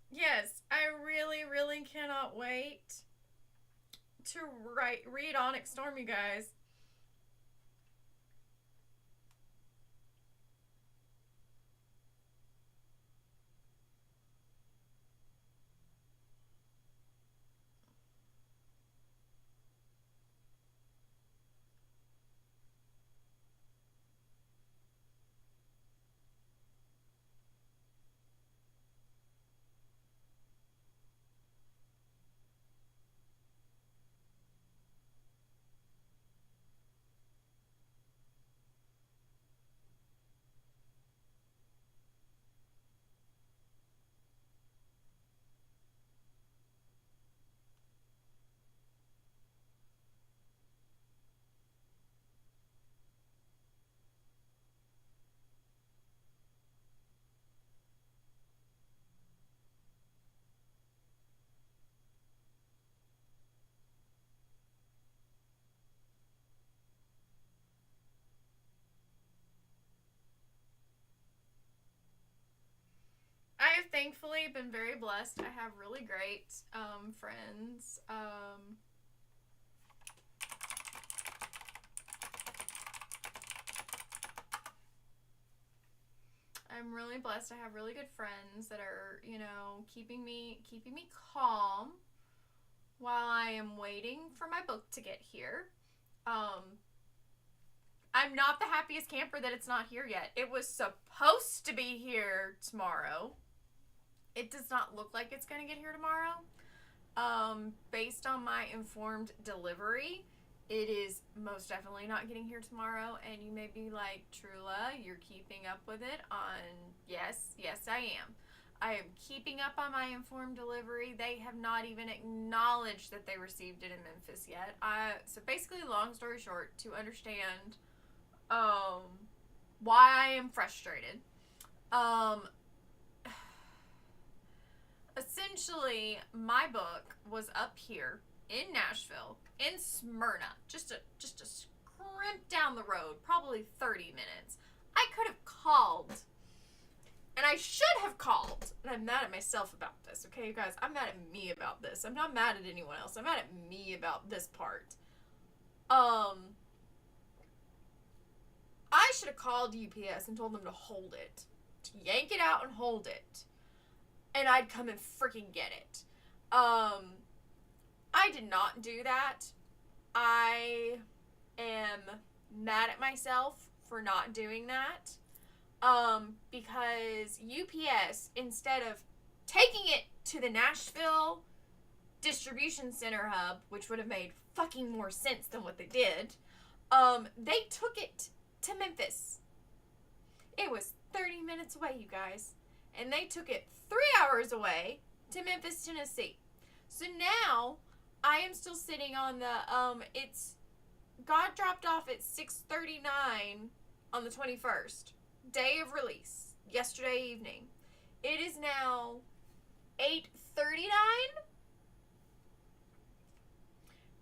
Yes, I really, really cannot wait to read Onyx Storm, you guys. I have thankfully been very blessed. I have really great friends. I'm really blessed. I have really good friends that are, you know, keeping me calm while I am waiting for my book to get here. Um, I'm not the happiest camper that it's not here yet. It was supposed to be here tomorrow. It does not look like it's going to get here tomorrow. Based on my informed delivery, it is most definitely not getting here tomorrow. And you may be like, Trula, you're keeping up with it on... Yes, I am. I am keeping up on my informed delivery. They have not even acknowledged that they received it in Memphis yet. So basically, long story short, to understand why I am frustrated. Essentially, my book was up here in Nashville, in Smyrna, just a scrimp down the road, probably 30 minutes. I could have called. And I should have called. And I'm mad at myself about this, okay, you guys? I'm mad at me about this. I'm not mad at anyone else. I'm mad at me about this part. I should have called UPS and told them to hold it. To yank it out and hold it. And I'd come and freaking get it. I did not do that. I am mad at myself for not doing that. Because UPS, instead of taking it to the Nashville distribution center hub, which would have made fucking more sense than what they did, they took it to Memphis. It was 30 minutes away, you guys. And they took it 3 hours away to Memphis, Tennessee. So now, I am still sitting on the, it's got dropped off at 6:39 on the 21st. Day of release, yesterday evening. It is now 8:39,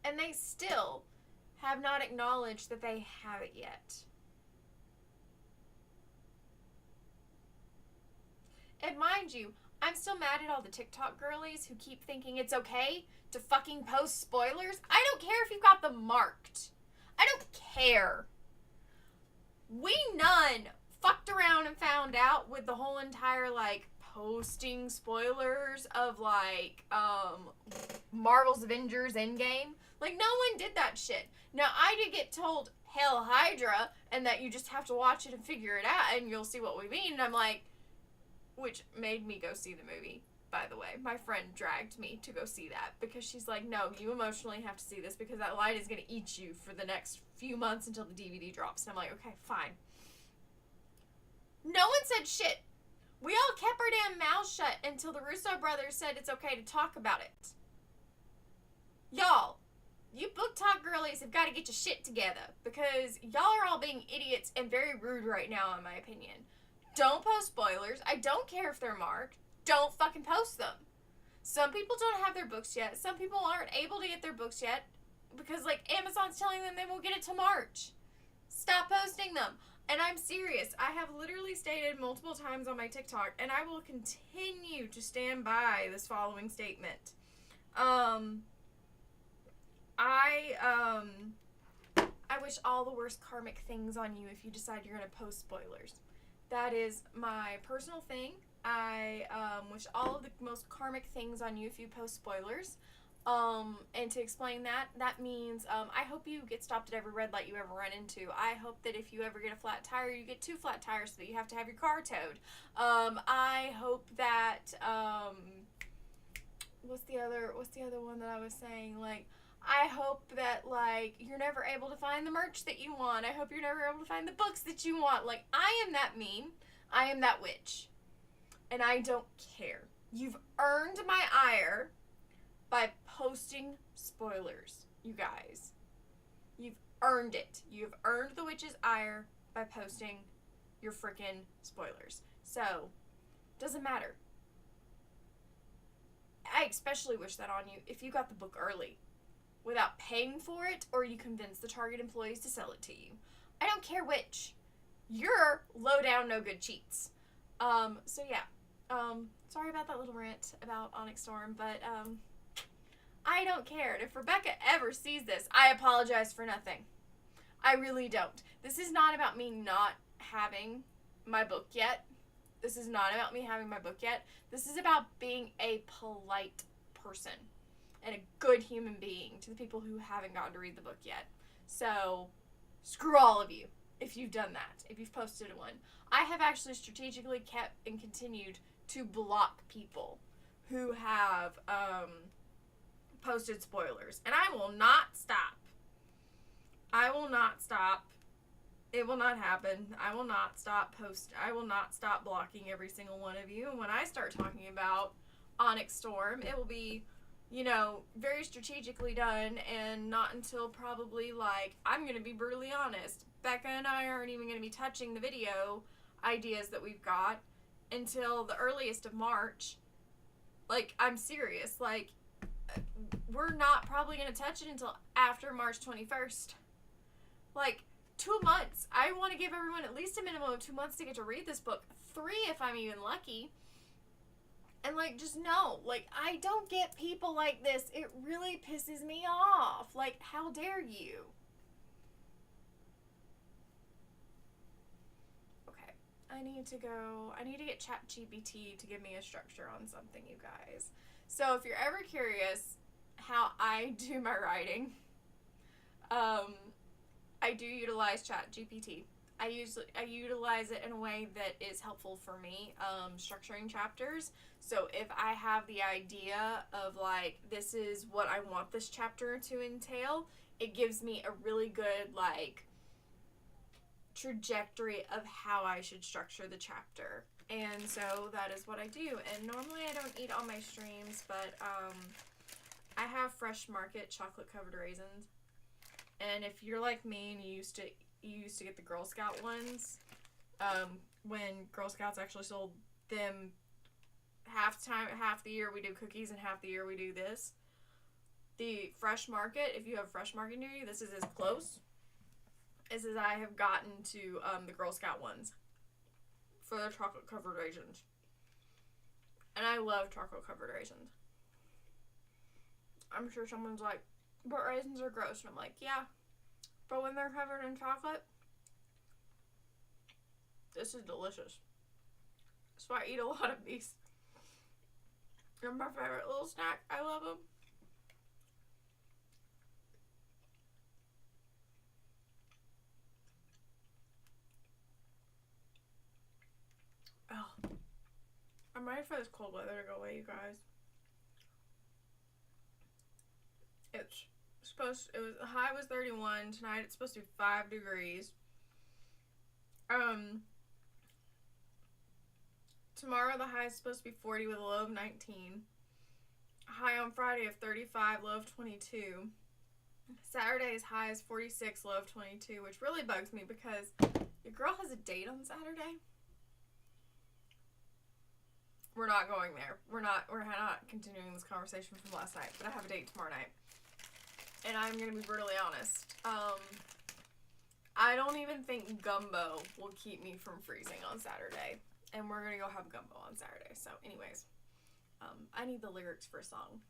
and they still have not acknowledged that they have it yet. And mind you, I'm still mad at all the TikTok girlies who keep thinking it's okay to fucking post spoilers. I don't care if you've got them marked. I don't care. We none fucked around and found out with the whole entire, like, posting spoilers of, like, Marvel's Avengers Endgame. Like, no one did that shit. Now, I did get told, Hail Hydra, and that you just have to watch it and figure it out, and you'll see what we mean. And I'm like, which made me go see the movie, by the way. My friend dragged me to go see that, because she's like, no, you emotionally have to see this, because that light is going to eat you for the next few months until the DVD drops. And I'm like, okay, fine. No one said shit. We all kept our damn mouths shut until the Russo brothers said it's okay to talk about it. Y'all, you book talk girlies have got to get your shit together, because y'all are all being idiots and very rude right now, in my opinion. Don't post spoilers. I don't care if they're marked. Don't fucking post them. Some people don't have their books yet. Some people aren't able to get their books yet because, like, Amazon's telling them they won't get it till March. Stop posting them. And I'm serious. I have literally stated multiple times on my TikTok, and I will continue to stand by this following statement. I wish all the worst karmic things on you if you decide you're going to post spoilers. That is my personal thing. I wish all of the most karmic things on you if you post spoilers. And to explain that means I hope you get stopped at every red light you ever run into. I hope that if you ever get a flat tire, you get 2 flat tires so that you have to have your car towed. I hope that what's the other one that I was saying? Like, I hope that, like, you're never able to find the merch that you want. I hope you're never able to find the books that you want. Like, I am that meme. I am that witch. And I don't care. You've earned my ire by posting spoilers, you guys. You've earned it. You've earned the witch's ire by posting your frickin' spoilers. So, doesn't matter. I especially wish that on you if you got the book early without paying for it, or you convince the Target employees to sell it to you. I don't care which. You're low down, no good cheats. So yeah. Sorry about that little rant about Onyx Storm, but, I don't care. And if Rebecca ever sees this, I apologize for nothing. I really don't. This is not about me not having my book yet. This is not about me having my book yet. This is about being a polite person and a good human being to the people who haven't gotten to read the book yet. So, screw all of you if you've done that, if you've posted one. I have actually strategically kept and continued to block people who have posted spoilers. And I will not stop. I will not stop. It will not happen. I will not stop I will not stop blocking every single one of you. And when I start talking about Onyx Storm, it will be, very strategically done, and not until probably, I'm going to be brutally honest, Becca and I aren't even going to be touching the video ideas that we've got until the earliest of March. I'm serious. We're not probably going to touch it until after March 21st. 2 months. I want to give everyone at least a minimum of 2 months to get to read this book. 3 if I'm even lucky. And, just know, I don't get people like this. It really pisses me off. How dare you? Okay. I need to get ChatGPT to give me a structure on something, you guys. So, if you're ever curious how I do my writing, I do utilize ChatGPT. I utilize it in a way that is helpful for me, structuring chapters. So if I have the idea of this is what I want this chapter to entail, it gives me a really good trajectory of how I should structure the chapter. And so that is what I do. And normally I don't eat on my streams, but I have Fresh Market chocolate covered raisins. And if you're like me and you used to get the Girl Scout ones, when Girl Scouts actually sold them, half the year we do cookies and half the year we do this. The Fresh Market, if you have Fresh Market near you, this is as close as I have gotten to the Girl Scout ones for the chocolate covered raisins. And I love chocolate covered raisins. I'm sure someone's like, but raisins are gross. And I'm like, yeah. But when they're covered in chocolate, this is delicious. So I eat a lot of these. They're my favorite little snack. I love them. Oh. I'm ready for this cold weather to go away, you guys. The high was 31. Tonight it's supposed to be 5 degrees. Tomorrow the high is supposed to be 40 with a low of 19. High on Friday of 35, low of 22. Saturday's high is 46, low of 22, which really bugs me because your girl has a date on Saturday. We're not going there. We're not continuing this conversation from last night, but I have a date tomorrow night. And I'm going to be brutally honest. I don't even think gumbo will keep me from freezing on Saturday. And we're going to go have gumbo on Saturday. So anyways, I need the lyrics for a song.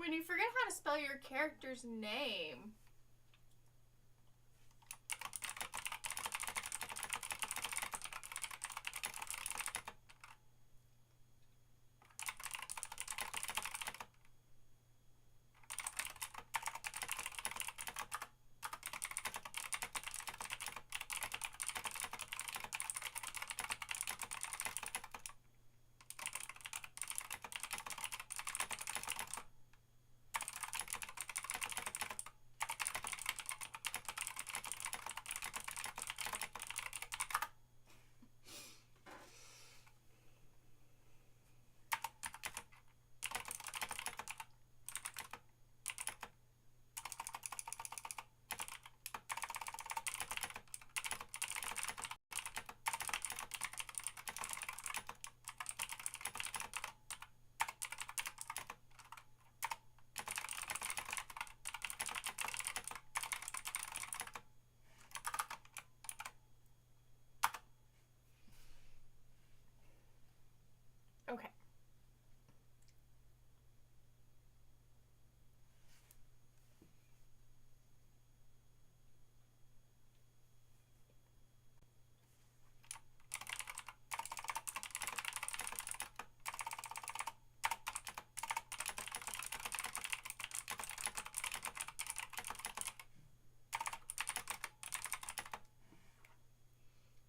When you forget how to spell your character's name. Okay.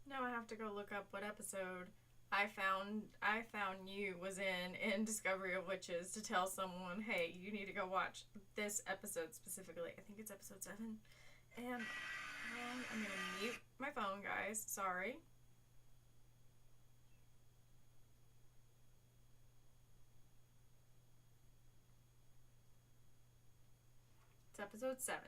Now I have to go look up what episode I found you was in Discovery of Witches to tell someone, hey, you need to go watch this episode specifically. I think it's episode 7. And I'm gonna mute my phone, guys. Sorry. It's episode 7.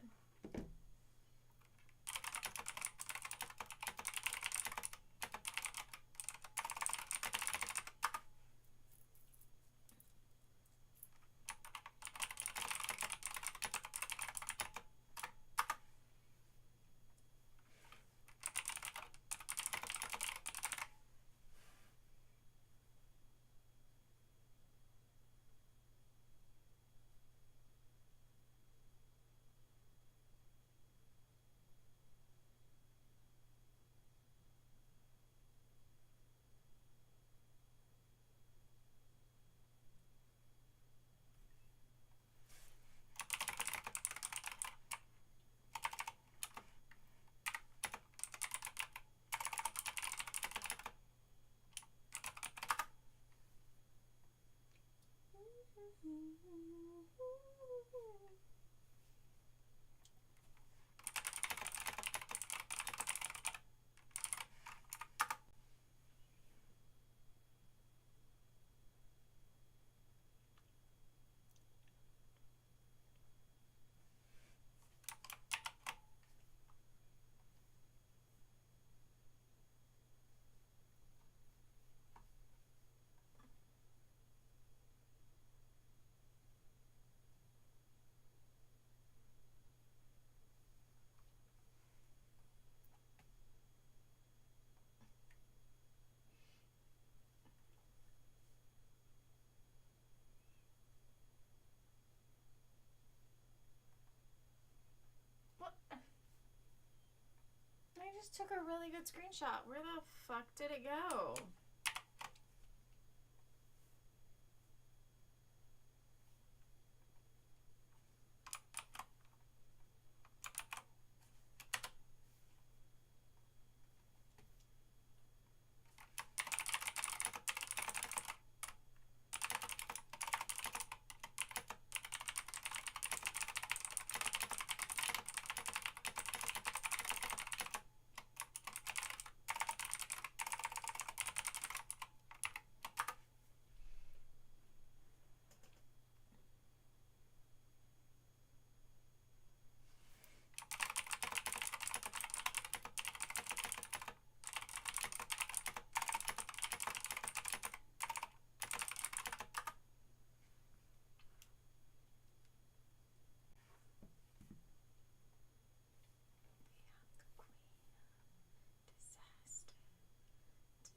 I just took a really good screenshot. Where the fuck did it go?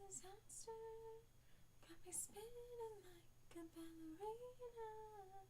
Disaster got me spinning like a ballerina.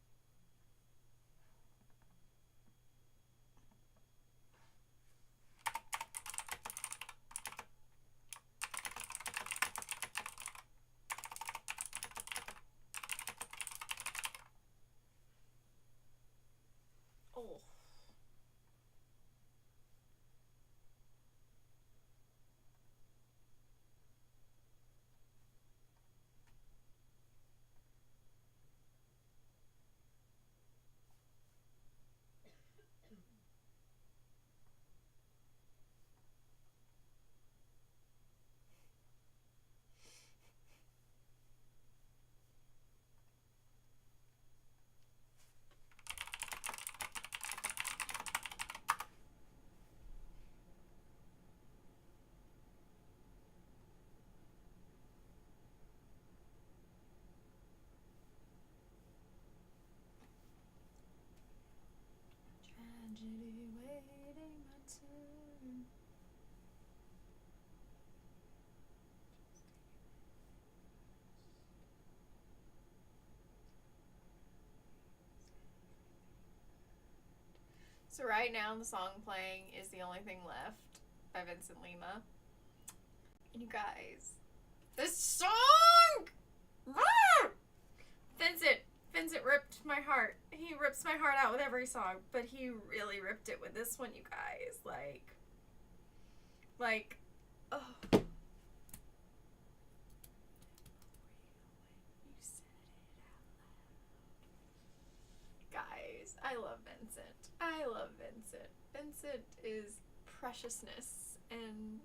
So right now the song playing is The Only Thing Left by Vincent Lima. And you guys, this song! Vincent ripped my heart. He rips my heart out with every song, but he really ripped it with this one, you guys. Like, oh. Guys, I love Vincent. I love Vincent. Vincent is preciousness and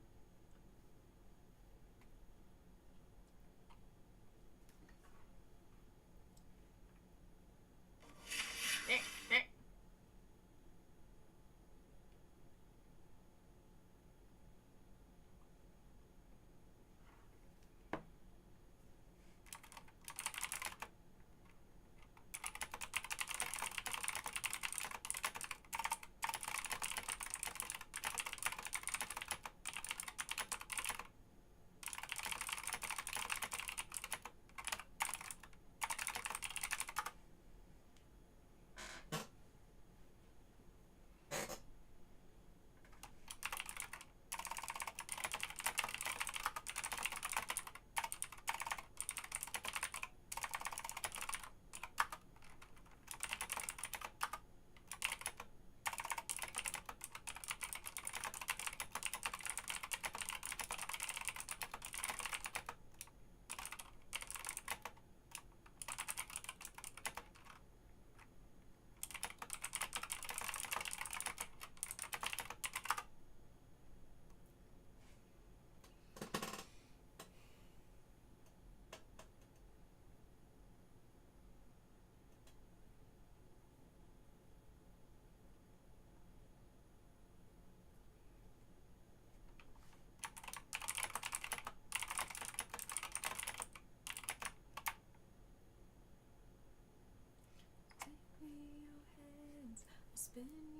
spin you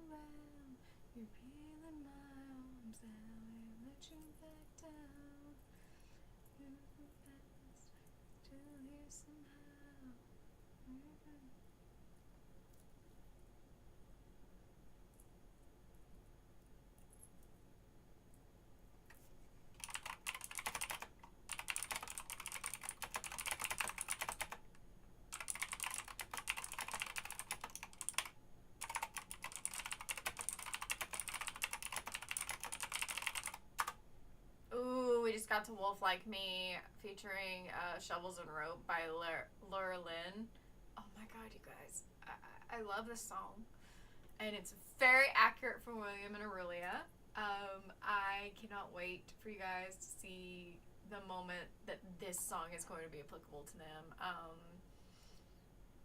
around. You're peeling my arms out and let you back down. You're fast till you somehow. We just got to Wolf Like Me featuring Shovels and Rope by Laura Lynn. Oh my god, you guys. I love this song. And it's very accurate for William and Aurelia. I cannot wait for you guys to see the moment that this song is going to be applicable to them.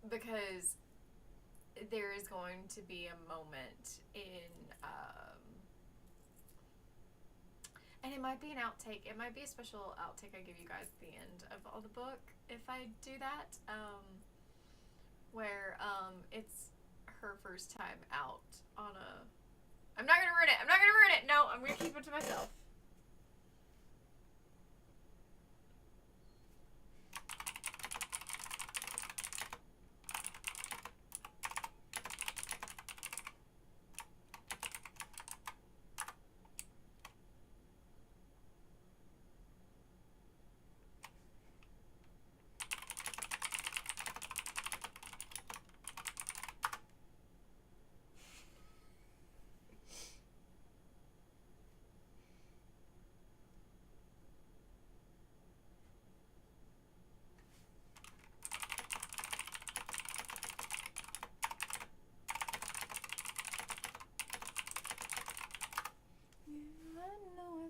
Because there is going to be a moment in... and it might be an outtake. It might be a special outtake I give you guys at the end of all the book if I do that. Where it's her first time out on a... I'm not gonna ruin it. I'm not gonna ruin it. No, I'm gonna keep it to myself.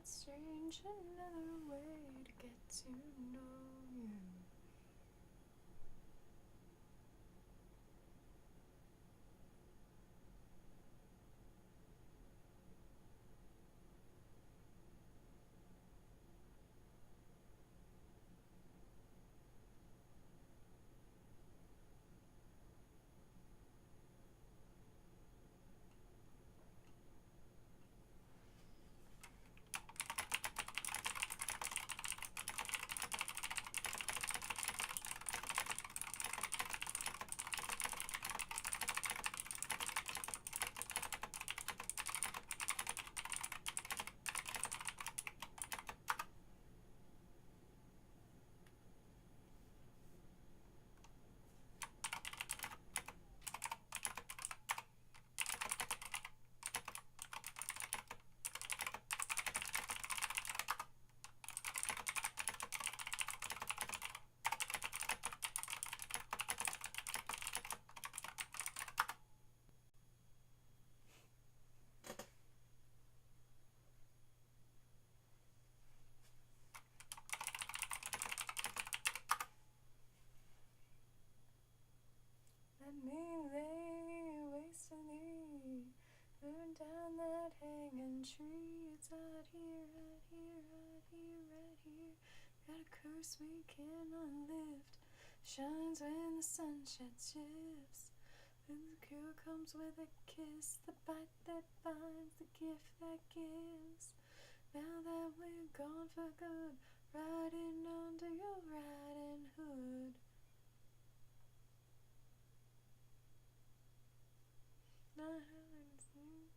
It's strange, another way to get to know you. face we cannot lift shines when the sunshine shifts. Then the cure comes with a kiss, the bite that binds, the gift that gives. Now that we're gone for good, riding under your riding hood. Not having to sing.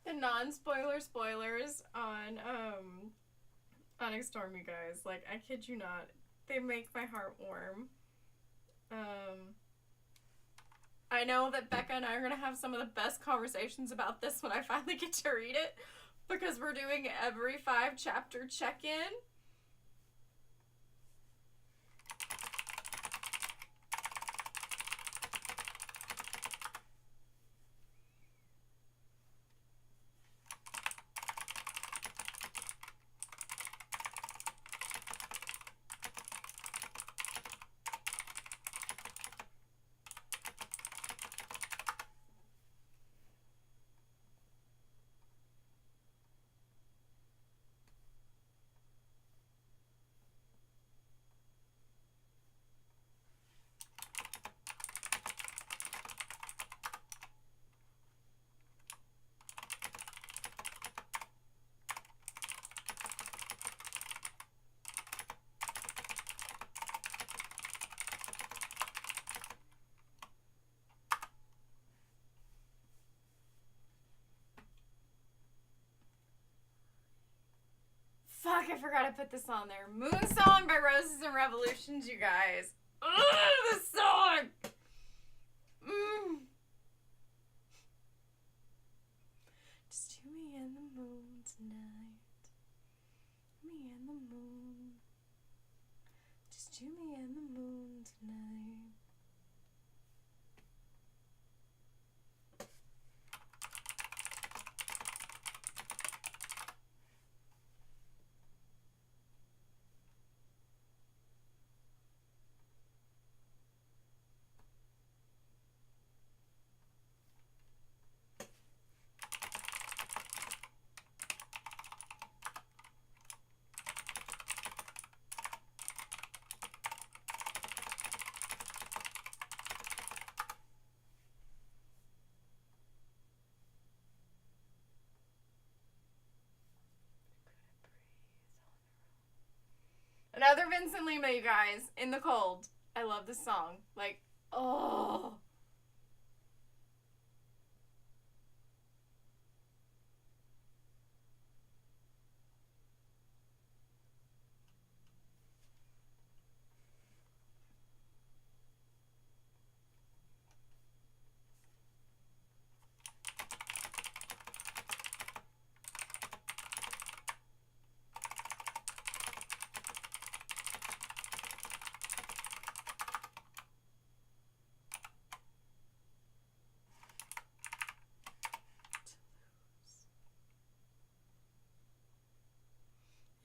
The non-spoiler spoilers on Storm, you guys. Like, I kid you not. They make my heart warm. I know that Becca and I are gonna have some of the best conversations about this when I finally get to read it, because we're doing every 5-chapter check-in. Fuck, I forgot to put this on there. Moon Song by Roses and Revolutions, you guys. Ugh, this song! Just you, me, and the moon tonight. Me and the moon. Just you, me, and the moon tonight. Another Vincent Lima, you guys, In the Cold. I love this song. Like, oh.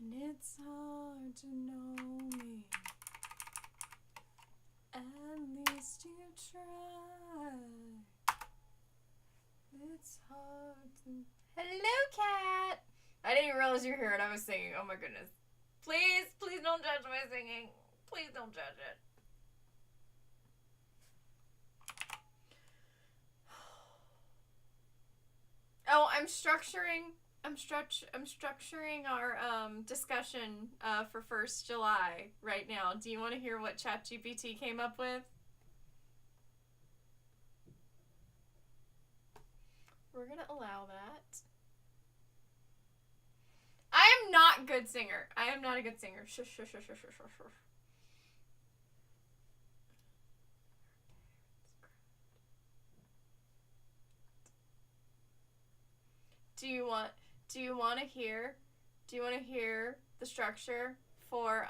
And it's hard to know me. At least you try. It's hard to... Hello, cat! I didn't realize you were here and I was singing. Oh my goodness. Please, please don't judge my singing. Please don't judge it. Oh, I'm structuring our discussion for 1st July right now. Do you want to hear what ChatGPT came up with? We're gonna allow that. I am not a good singer. I am not a good singer. Shush, shush, shush, shush, shush, shush. Do you want to hear the structure for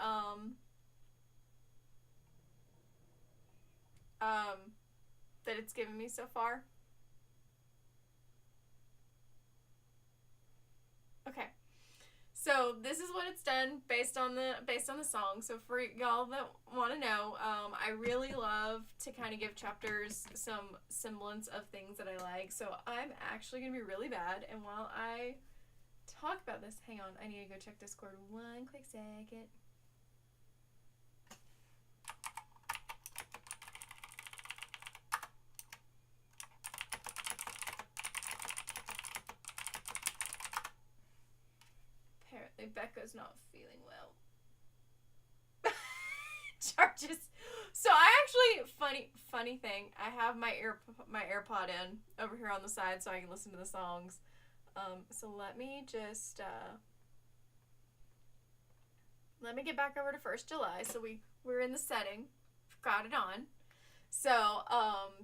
that it's given me so far? Okay. So this is what it's done based on the song. So for y'all that want to know, I really love to kind of give chapters some semblance of things that I like. So I'm actually gonna be really bad, and while I talk about this, hang on, I need to go check Discord one quick second. Apparently Becca's not feeling well. Charges. So I actually, funny thing, I have my AirPod in over here on the side so I can listen to the songs. So let me just let me get back over to 1st July. So we're in the setting, got it on. So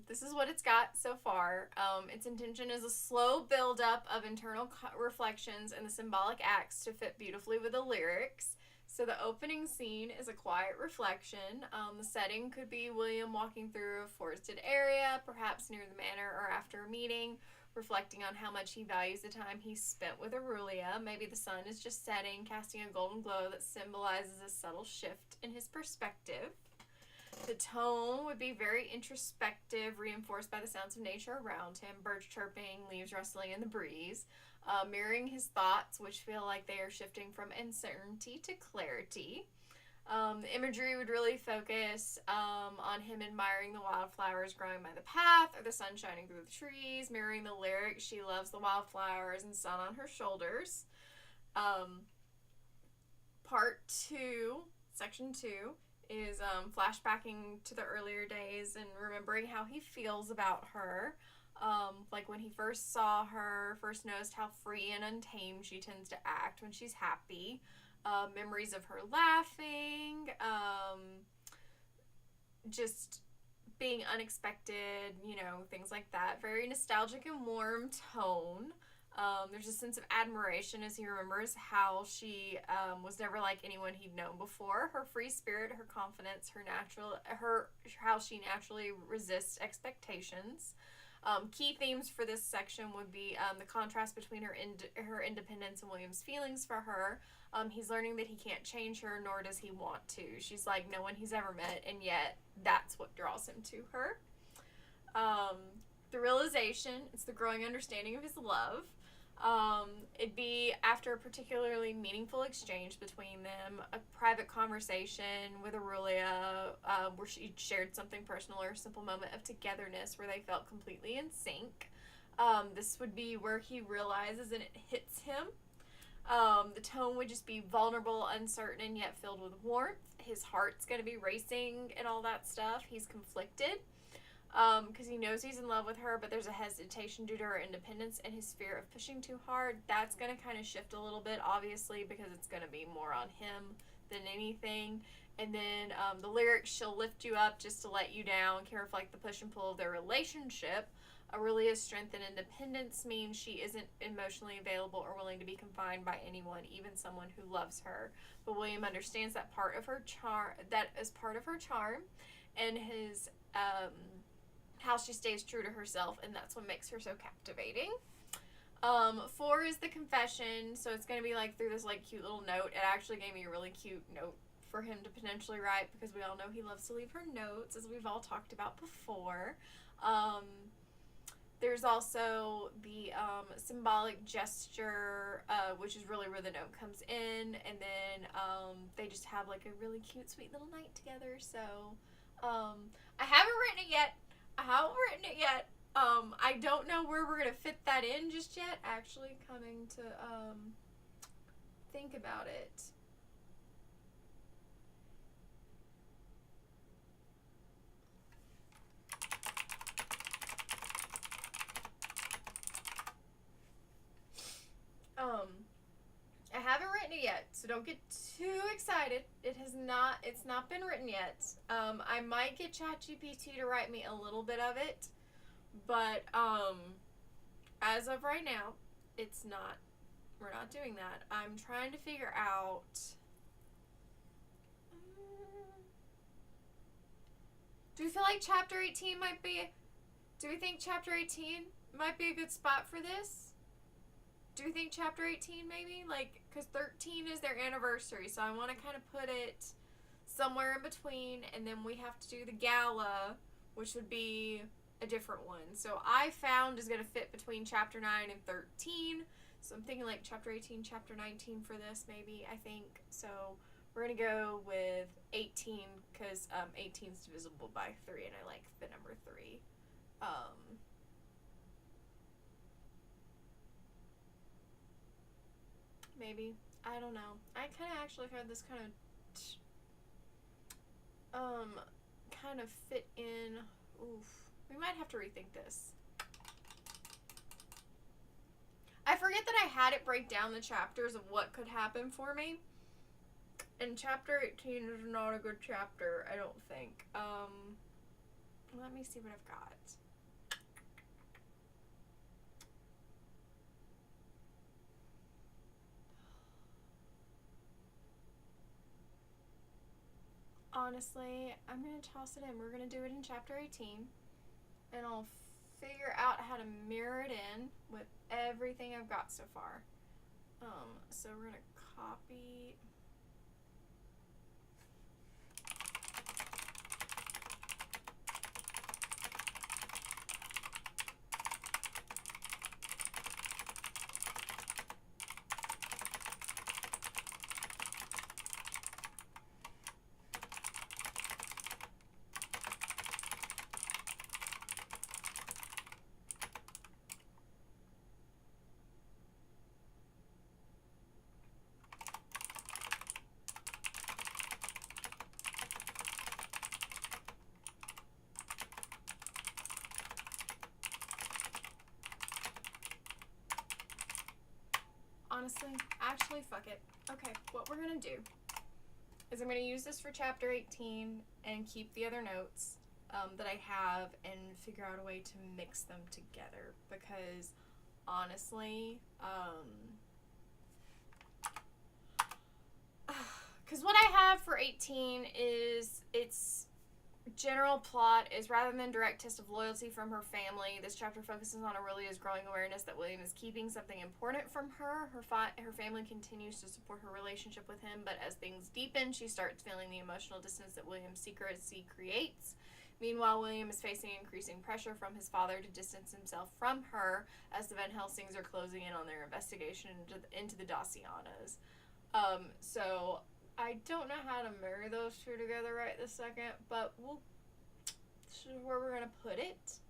this is what it's got so far. Its intention is a slow build-up of internal reflections and the symbolic acts to fit beautifully with the lyrics. So the opening scene is a quiet reflection. The setting could be William walking through a forested area, perhaps near the manor or after a meeting, reflecting on how much he values the time he spent with Aurelia. Maybe the sun is just setting, casting a golden glow that symbolizes a subtle shift in his perspective. The tone would be very introspective, reinforced by the sounds of nature around him, birds chirping, leaves rustling in the breeze, mirroring his thoughts, which feel like they are shifting from uncertainty to clarity. The imagery would really focus on him admiring the wildflowers growing by the path or the sun shining through the trees, mirroring the lyric, she loves the wildflowers and sun on her shoulders. Part 2, section 2, is flashbacking to the earlier days and remembering how he feels about her. Like when he first saw her, first noticed how free and untamed she tends to act when she's happy. Memories of her laughing, just being unexpected, things like that. Very nostalgic and warm tone. There's a sense of admiration as he remembers how she was never like anyone he'd known before. Her free spirit, her confidence, how she naturally resists expectations. Key themes for this section would be the contrast between her independence and William's feelings for her. He's learning that he can't change her, nor does he want to. She's like no one he's ever met, and yet that's what draws him to her. The realization, it's the growing understanding of his love. It'd be after a particularly meaningful exchange between them, a private conversation with Aurelia, where she shared something personal or a simple moment of togetherness where they felt completely in sync. This would be where he realizes and it hits him. The tone would just be vulnerable, uncertain, and yet filled with warmth. His heart's going to be racing and all that stuff. He's conflicted. Because he knows he's in love with her, but there's a hesitation due to her independence and his fear of pushing too hard. That's going to kind of shift a little bit, obviously, because it's going to be more on him than anything. And then the lyrics, she'll lift you up just to let you down, can reflect the push and pull of their relationship. Aurelia's strength and independence means she isn't emotionally available or willing to be confined by anyone, even someone who loves her. But William understands that is part of her charm, and his how she stays true to herself, and that's what makes her so captivating. 4 is the confession, so it's going to be like through this like cute little note. It actually gave me a really cute note for him to potentially write, because we all know he loves to leave her notes, as we've all talked about before. There's also the symbolic gesture, which is really where the note comes in, and then they just have like a really cute, sweet little night together. So I haven't written it yet. I don't know where we're gonna fit that in just yet. Actually, coming to think about it. I haven't written it yet, so don't get too excited. It's not been written yet. I might get ChatGPT to write me a little bit of it, but as of right now, we're not doing that. I'm trying to figure out do we feel like chapter 18 might be do we think chapter 18 might be a good spot for this? Do you think chapter 18 maybe? Like, because 13 is their anniversary, so I want to kind of put it somewhere in between, and then we have to do the gala, which would be a different one. So I found is going to fit between chapter 9 and 13. So I'm thinking like chapter 18, chapter 19 for this maybe, I think. So we're going to go with 18 because 18 is divisible by 3, and I like the number 3. Maybe. I don't know. I kind of actually heard this kind of fit in. Oof. We might have to rethink this. I forget that I had it break down the chapters of what could happen for me. And chapter 18 is not a good chapter, I don't think. Let me see what I've got. Honestly, I'm going to toss it in. We're going to do it in chapter 18. And I'll figure out how to mirror it in with everything I've got so far. So we're going to copy. Honestly, actually, fuck it. Okay, what we're gonna do is I'm gonna use this for chapter 18 and keep the other notes that I have and figure out a way to mix them together, because honestly, because what I have for 18 is its general plot is rather than direct test of loyalty from her family, this chapter focuses on Aurelia's growing awareness that William is keeping something important from her. Her family continues to support her relationship with him, but as things deepen, she starts feeling the emotional distance that William's secrecy creates. Meanwhile, William is facing increasing pressure from his father to distance himself from her as the Van Helsings are closing in on their investigation into the Dacianas. So I don't know how to marry those two together right this second, but this is where we're going to put it,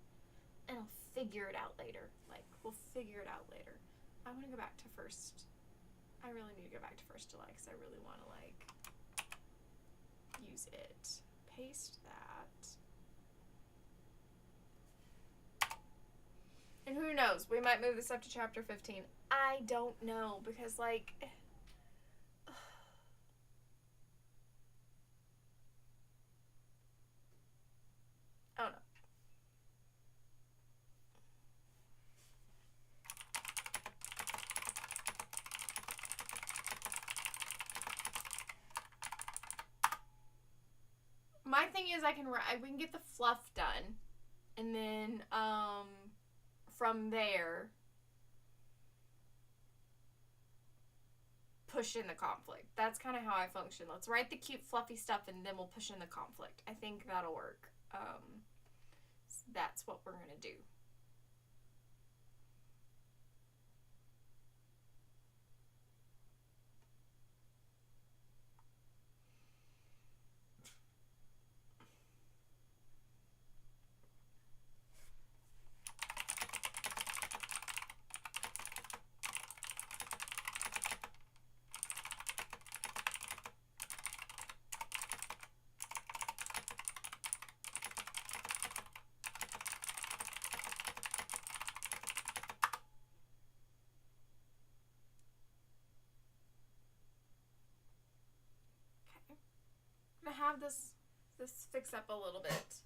and I'll figure it out later. We'll figure it out later. I want to go back to first. I really need to go back to first July because I really want to, use it. Paste that. And who knows? We might move this up to chapter 15. I don't know, because, oh no. My thing is we can get the fluff done, and then from there push in the conflict. That's kind of how I function. Let's write the cute fluffy stuff and then we'll push in the conflict. I think that'll work. So that's what we're gonna do. gonna have this fix up a little bit.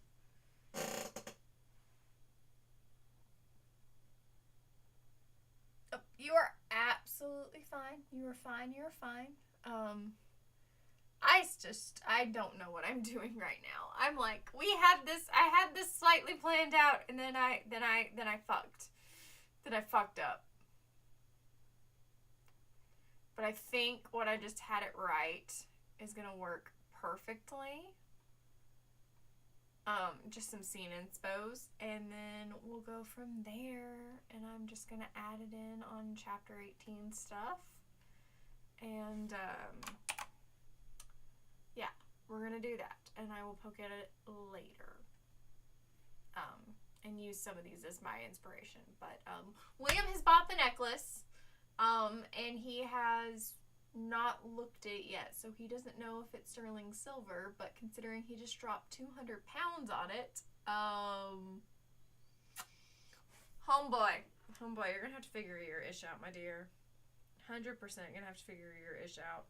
Oh, you are absolutely fine. You are fine. You're fine. I don't know what I'm doing right now. I'm like, I had this slightly planned out, and then I fucked up. But I think what I just had it right is gonna work perfectly. Just some scene inspos, and then we'll go from there, and I'm just gonna add it in on chapter 18 stuff, and yeah, we're gonna do that, and I will poke at it later, and use some of these as my inspiration. But William has bought the necklace, and he has not looked at it yet, so he doesn't know if it's sterling silver, but considering he just dropped 200 pounds on it, homeboy, you're gonna have to figure your ish out, my dear. 100% gonna have to figure your ish out.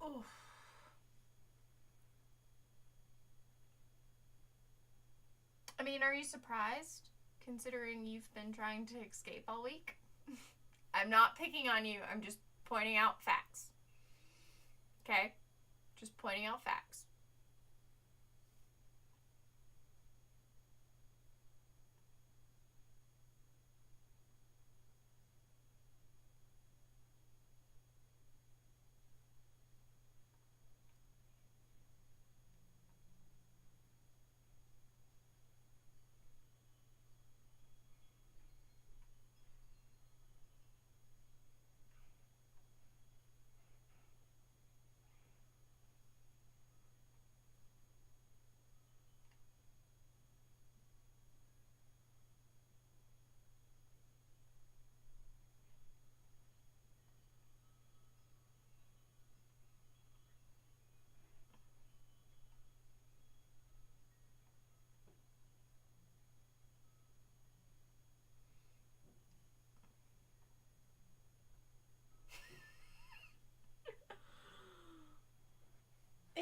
Oh. I mean, are you surprised, considering you've been trying to escape all week? I'm not picking on you. I'm just pointing out facts. Okay? Just pointing out facts.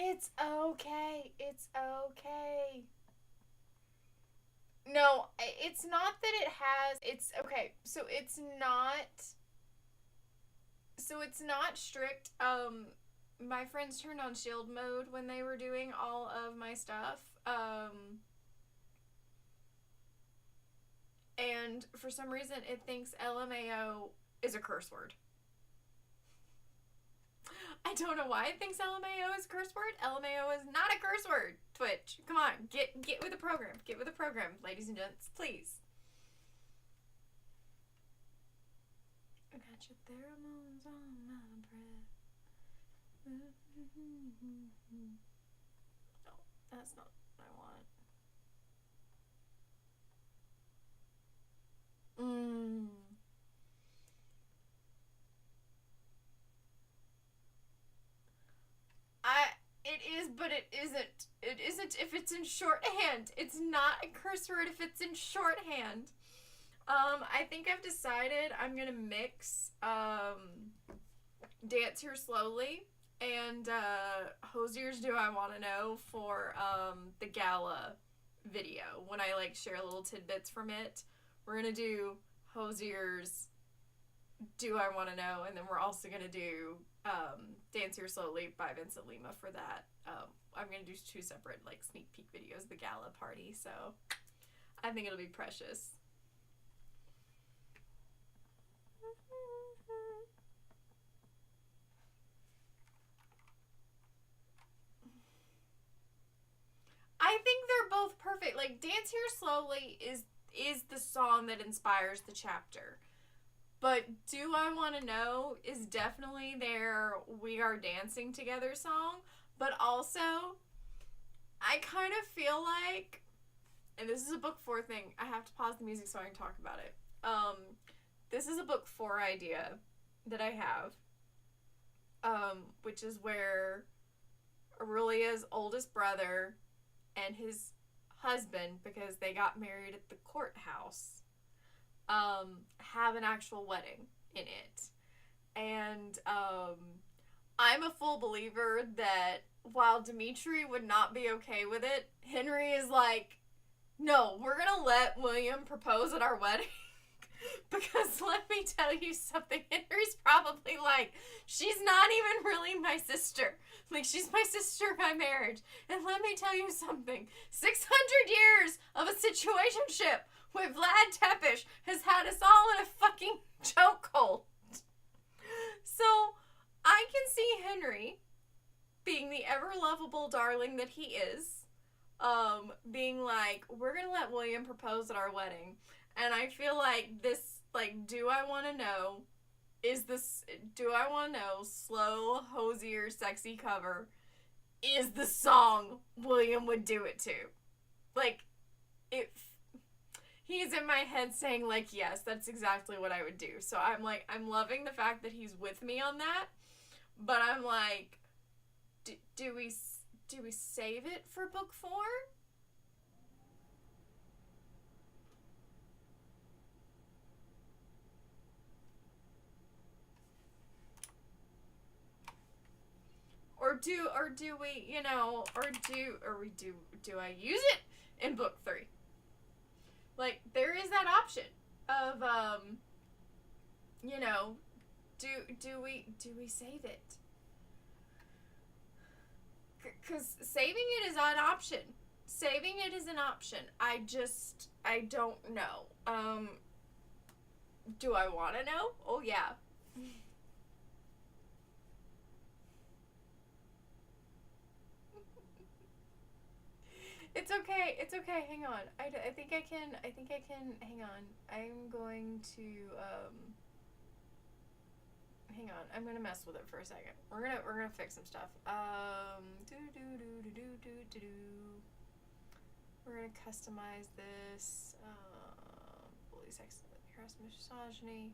It's okay. It's okay. No, it's not that it has. It's okay. So it's not strict. My friends turned on shield mode when they were doing all of my stuff. And for some reason it thinks LMAO is a curse word. I don't know why it thinks LMAO is a curse word. LMAO is not a curse word. Twitch, come on, get with the program. Get with the program, ladies and gents, please. I got your pheromones on my breath. No, that's not what I want. isn't if it's in shorthand. It's not a curse word if it's in shorthand. I think I've decided I'm gonna mix Dance Here Slowly and Hosier's Do I Want to Know for the gala video. When I like share little tidbits from it, we're gonna do Hosier's Do I Want to Know, and then we're also gonna do Dance Here Slowly by Vincent Lima for that. I'm gonna do 2 separate like sneak peek videos of the gala party, so I think it'll be precious. I think they're both perfect. Like, Dance Here Slowly is the song that inspires the chapter. But Do I Want to Know is definitely their We Are Dancing Together song. But also, I kind of feel like, and this is a book 4 thing. I have to pause the music so I can talk about it. This is a book 4 idea that I have, which is where Aurealia's oldest brother and his husband, because they got married at the courthouse, have an actual wedding in it. And I'm a full believer that while Dimitri would not be okay with it, Henry is like, no, we're gonna let William propose at our wedding. Because let me tell you something, Henry's probably like, she's not even really my sister. Like, she's my sister by marriage. And let me tell you something, 600 years of a situationship with Vlad Tepes has had us all in a fucking chokehold. So, I can see Henry being the ever-lovable darling that he is, being like, we're gonna let William propose at our wedding. And I feel like this, like, Do I Want to Know is this, Do I Want to Know, slow, Hosier, sexy cover is the song William would do it to. Like, he's in my head saying, like, yes, that's exactly what I would do. So I'm like, I'm loving the fact that he's with me on that. But I'm like, do we save it for book 4? Or do we, you know, do I use it in book 3? Like, there is that option of, you know, do we save it? Because saving it is an option. Saving it is an option. I don't know. Do I want to know? Oh, yeah. It's okay, hang on. I think I can, hang on. I'm going to, hang on. I'm gonna mess with it for a second. We're gonna fix some stuff. We're gonna customize this, bully, sex, harassment, misogyny.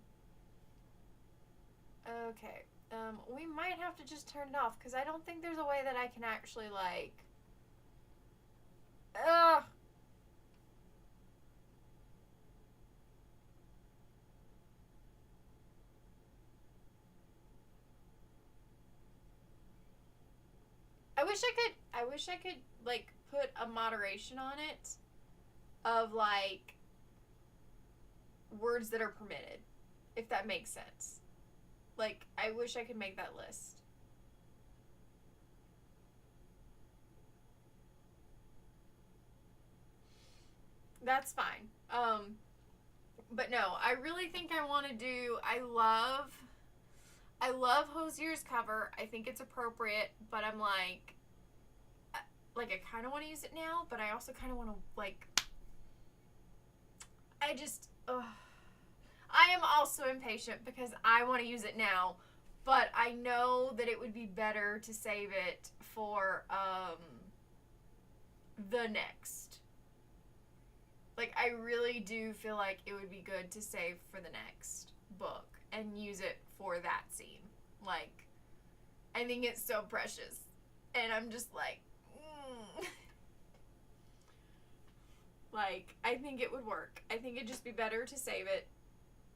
Okay, we might have to just turn it off, because I don't think there's a way that I can actually, like, ugh. I wish I could like put a moderation on it of like words that are permitted, if that makes sense. Like, I wish I could make that list. That's fine. But no, I really think I want to do, I love Hosier's cover. I think it's appropriate, but I'm like I kind of want to use it now, but I also kind of want to, like, I am also impatient because I want to use it now, but I know that it would be better to save it for, the next. Like, I really do feel like it would be good to save for the next book and use it for that scene. Like, I think it's so precious. And I'm just like, Like, I think it would work. I think it'd just be better to save it.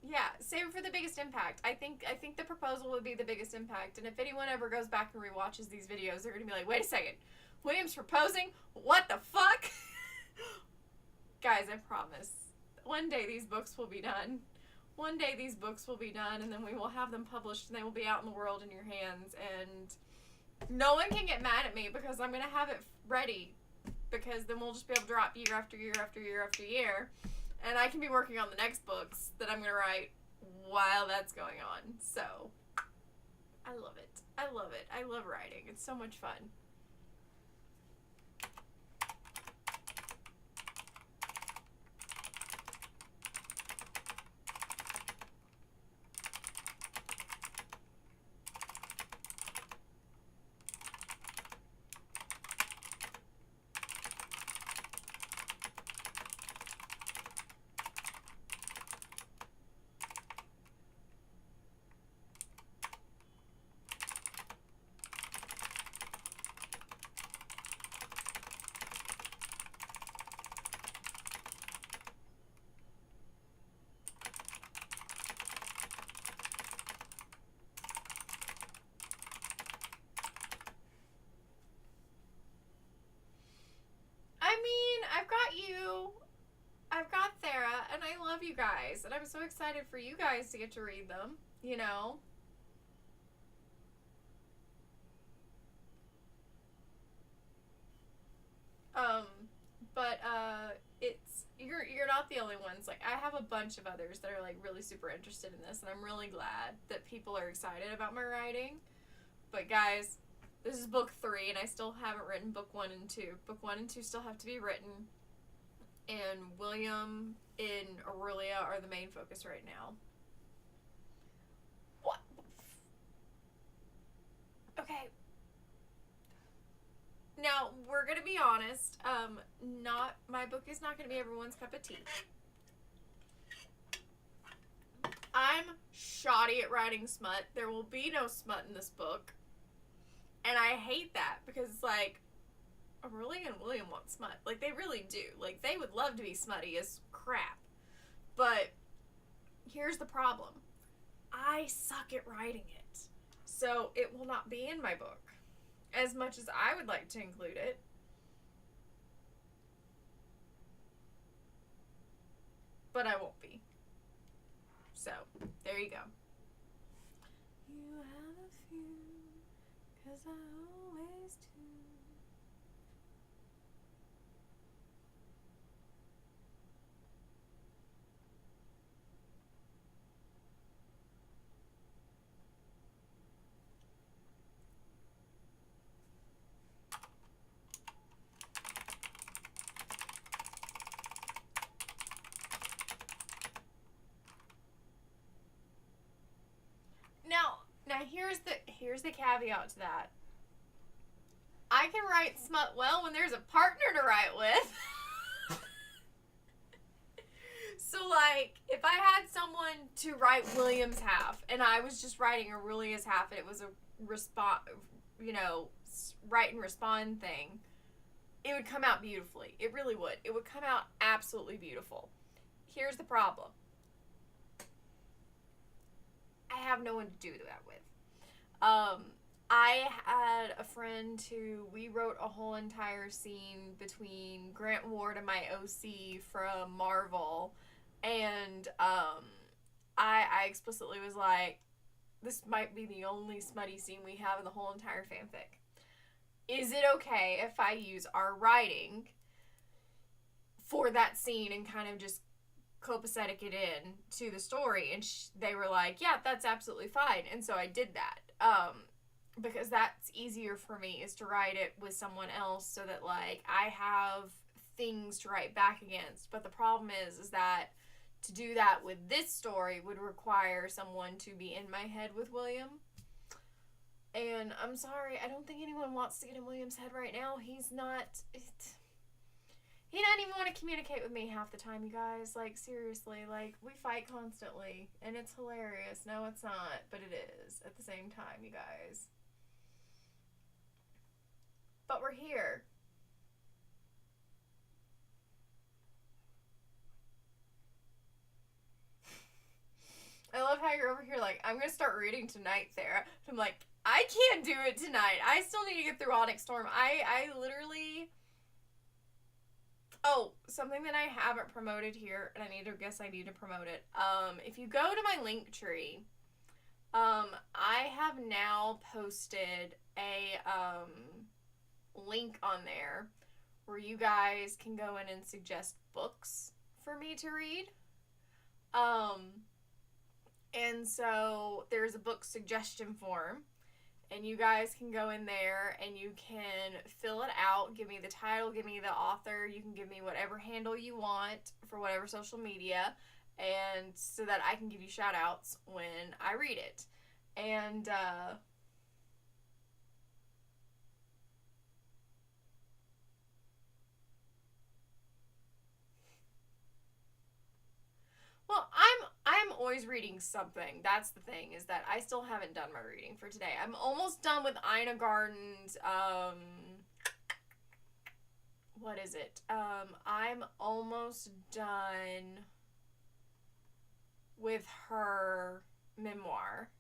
Yeah, save it for the biggest impact. I think the proposal would be the biggest impact. And if anyone ever goes back and rewatches these videos, they're going to be like, wait a second. William's proposing? What the fuck? Guys, I promise. One day these books will be done. One day these books will be done, and then we will have them published, and they will be out in the world in your hands. And no one can get mad at me because I'm going to have it ready. Because then we'll just be able to drop year after year after year after year. And I can be working on the next books that I'm going to write while that's going on. So, I love it. I love it. I love writing. It's so much fun. I've got Thera, and I love you guys, and I'm so excited for you guys to get to read them, you know? But you're not the only ones. Like, I have a bunch of others that are, like, really super interested in this, and I'm really glad that people are excited about my writing. But, guys, this is book 3, and I still haven't written book 1 and 2. Book 1 and 2 still have to be written. And William and Aurelia are the main focus right now. What? Okay. Now, we're going to be honest. My book is not going to be everyone's cup of tea. I'm shoddy at writing smut. There will be no smut in this book. And I hate that because it's like, Aurelia and William want smut. Like, they really do. Like, they would love to be smutty as crap. But here's the problem. I suck at writing it. So it will not be in my book. As much as I would like to include it. But I won't be. So, there you go. You have a few, 'cause I always do. Now here's the caveat to that. I can write smut well when there's a partner to write with. So, like, if I had someone to write William's half, and I was just writing Aurelia's half, and it was a write and respond thing, it would come out beautifully. It really would. It would come out absolutely beautiful. Here's the problem. I have no one to do that with. I had a friend who we wrote a whole entire scene between Grant Ward and my OC from Marvel, and I explicitly was like, this might be the only smutty scene we have in the whole entire fanfic. Is it okay if I use our writing for that scene and kind of just copacetic it in to the story? And they were like, yeah, that's absolutely fine. And so I did that. Because that's easier for me, is to write it with someone else so that, like, I have things to write back against. But the problem is that to do that with this story would require someone to be in my head with William. And I'm sorry, I don't think anyone wants to get in William's head right now. He doesn't even want to communicate with me half the time, you guys. Like, seriously, like, we fight constantly, and it's hilarious. No, it's not, but it is at the same time, you guys. But we're here. love how you're over here like, I'm gonna start reading tonight, Sarah. I'm like, I can't do it tonight. I still need to get through Onyx Storm. I literally... Oh, something that I haven't promoted here, and I need to promote it. If you go to my link tree, I have now posted a link on there where you guys can go in and suggest books for me to read. And so there's a book suggestion form. And you guys can go in there and you can fill it out. Give me the title, give me the author. You can give me whatever handle you want for whatever social media. And so that I can give you shout outs when I read it. And, well, I'm always reading something. That's the thing, is that I still haven't done my reading for today. I'm almost done with Ina Garden's, what is it? I'm almost done with her memoir.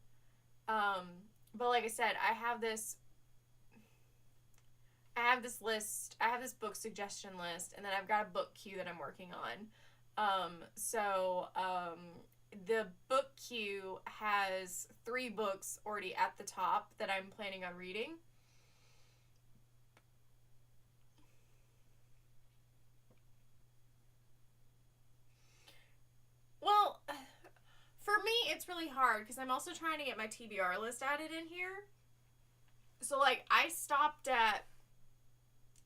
But like I said, I have this list, I have this book suggestion list, and then I've got a book queue that I'm working on. The book queue has 3 books already at the top that I'm planning on reading. Well, for me, it's really hard because I'm also trying to get my TBR list added in here. So, like, I stopped at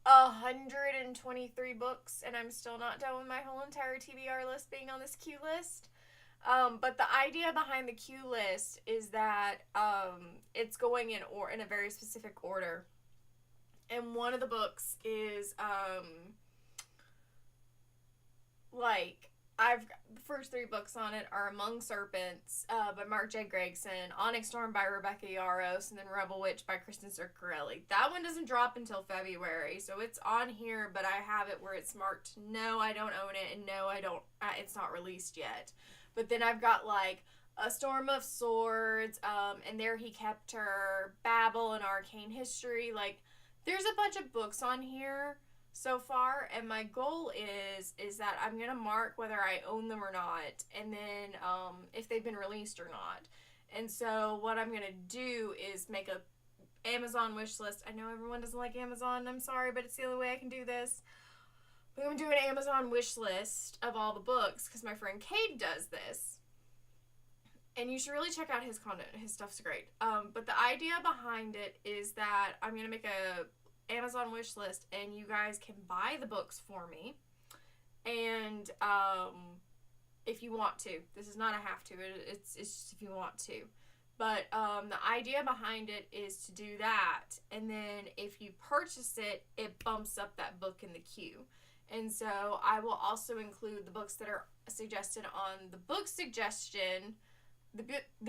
123 books, and I'm still not done with my whole entire TBR list being on this queue list. But the idea behind the queue list is that it's going in a very specific order. And one of the books is the first 3 books on it are Among Serpents by Mark J. Gregson, Onyx Storm by Rebecca Yarros, and then Rebel Witch by Kristen Ciccarelli. That one doesn't drop until February, so it's on here, but I have it where it's marked no, I don't own it, and no, it's not released yet. But then I've got like A Storm of Swords, and There He Kept Her, Babel, and Arcane History. Like, there's a bunch of books on here so far, and my goal is that I'm gonna mark whether I own them or not, and then if they've been released or not. And so what I'm gonna do is make a Amazon wish list. I know everyone doesn't like Amazon, I'm sorry, but it's the only way I can do this. But I'm gonna do an Amazon wish list of all the books because my friend Cade does this, and you should really check out his content. His stuff's great. But the idea behind it is that I'm gonna make a Amazon wish list, and you guys can buy the books for me, and if you want to. This is not a have to, it's just if you want to. But the idea behind it is to do that, and then if you purchase it, it bumps up that book in the queue. And so I will also include the books that are suggested on the book suggestion, the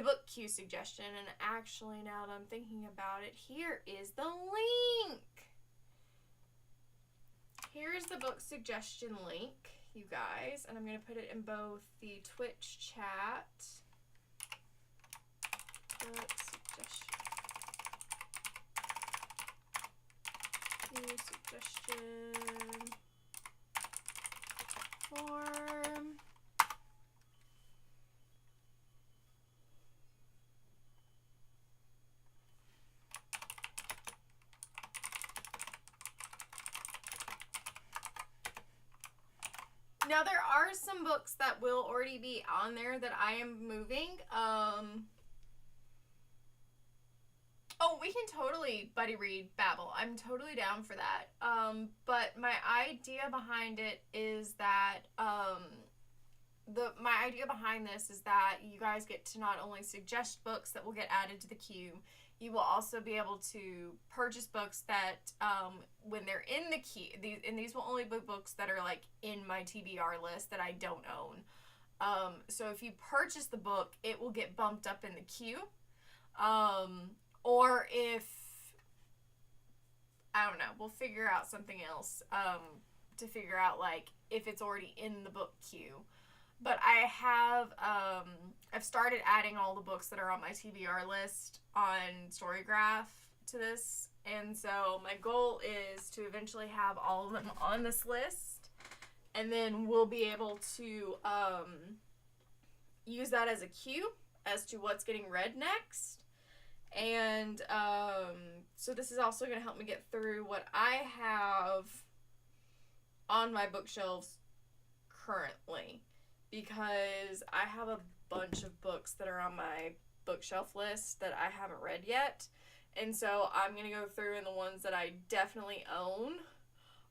book queue suggestion. And actually, now that I'm thinking about it, here is the link. Here's the book suggestion link, you guys, and I'm going to put it in both the Twitch chat. Book suggestion form. Now, there are some books that will already be on there that I am moving. Oh, we can totally buddy read Babel. I'm totally down for that. But my idea behind it is that, my idea behind this is that you guys get to not only suggest books that will get added to the queue, you will also be able to purchase books that, when they're in the queue, these will only be books that are like in my TBR list that I don't own. So if you purchase the book, it will get bumped up in the queue. Or if, I don't know, we'll figure out something else, to figure out, like, if it's already in the book queue. But I have, I've started adding all the books that are on my TBR list on Storygraph to this. And so my goal is to eventually have all of them on this list. And then we'll be able to use that as a cue as to what's getting read next. And so this is also going to help me get through what I have on my bookshelves currently, because I have a bunch of books that are on my bookshelf list that I haven't read yet. And so I'm going to go through, and the ones that I definitely own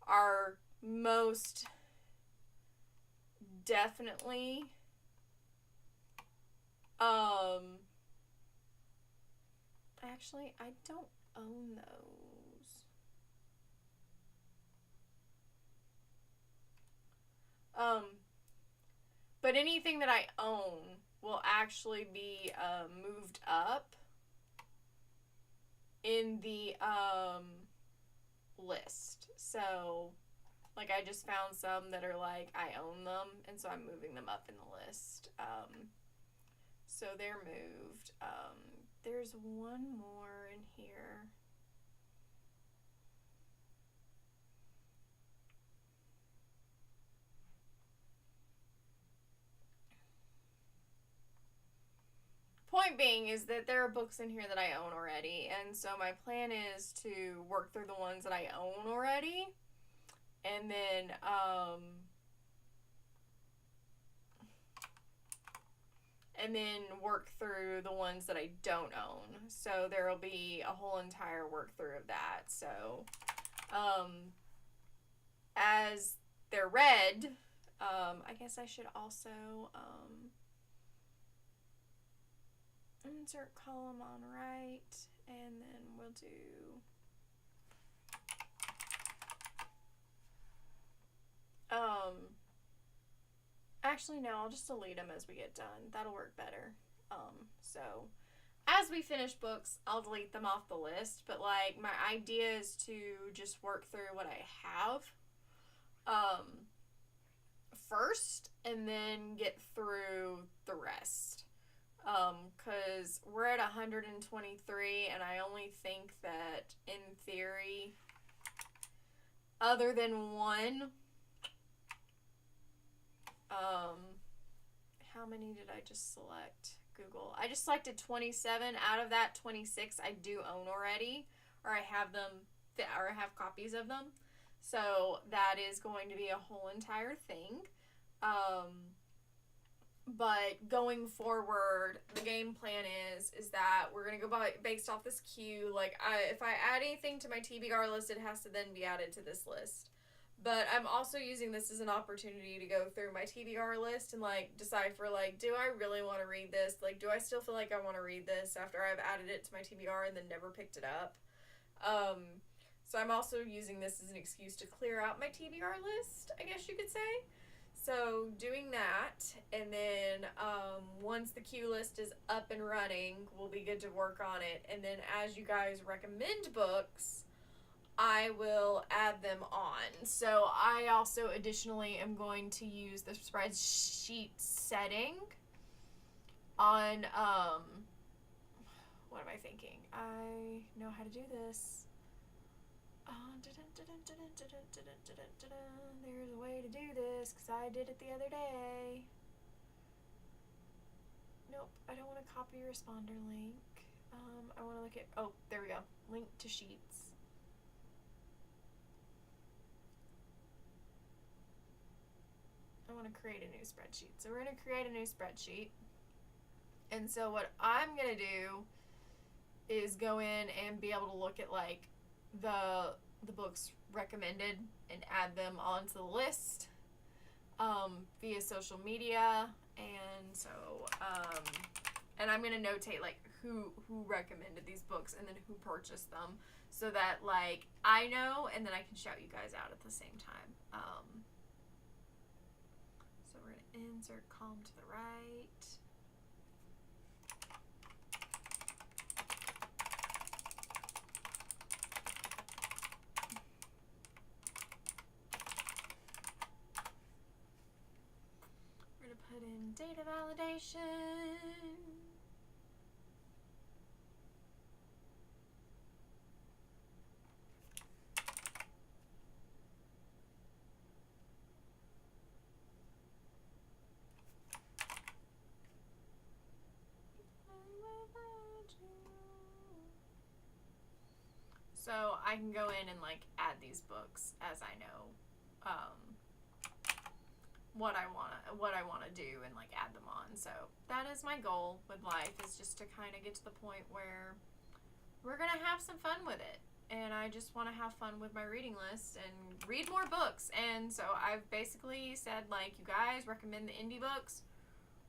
are most definitely actually, I don't own those. But anything that I own will actually be moved up in the list. So, like, I just found some that are like, I own them, and so I'm moving them up in the list. So they're moved. There's one more in here. Point being is that there are books in here that I own already, and so my plan is to work through the ones that I own already, and then work through the ones that I don't own. So there will be a whole entire work through of that. So as they're read, I guess I should also insert column on right, and then we'll do actually no, I'll just delete them as we get done. That'll work better. So as we finish books, I'll delete them off the list, but like my idea is to just work through what I have first, and then get through the rest. Because we're at 123, and I only think that in theory, other than one, how many did I just select? Google. I just selected 27. Out of that 26, I do own already, or I have them, or I have copies of them. So that is going to be a whole entire thing. But going forward, the game plan is that we're going to go by based off this queue. Like, if I add anything to my TBR list, it has to then be added to this list. But I'm also using this as an opportunity to go through my TBR list and, like, decipher, like, do I really want to read this? Like, do I still feel like I want to read this after I've added it to my TBR and then never picked it up? So I'm also using this as an excuse to clear out my TBR list, I guess you could say. So doing that, and then once the queue list is up and running, we'll be good to work on it. And then as you guys recommend books, I will add them on. So I also additionally am going to use the spreadsheet setting on, what am I thinking? I know how to do this. There's a way to do this, because I did it the other day. Nope, I don't want to copy responder link. I want to look at, oh, there we go. Link to sheets. I want to create a new spreadsheet. So we're going to create a new spreadsheet. And so what I'm going to do is go in and be able to look at, like, the books recommended and add them onto the list via social media. And so and I'm gonna notate like who recommended these books and then who purchased them, so that like I know, and then I can shout you guys out at the same time. So we're gonna insert column to the right. Put in So I can go in and like add these books as I know what I wanna do and like add them on. So that is my goal with life, is just to kind of get to the point where we're gonna have some fun with it. And I just want to have fun with my reading list and read more books. And so I've basically said, like, you guys recommend the indie books,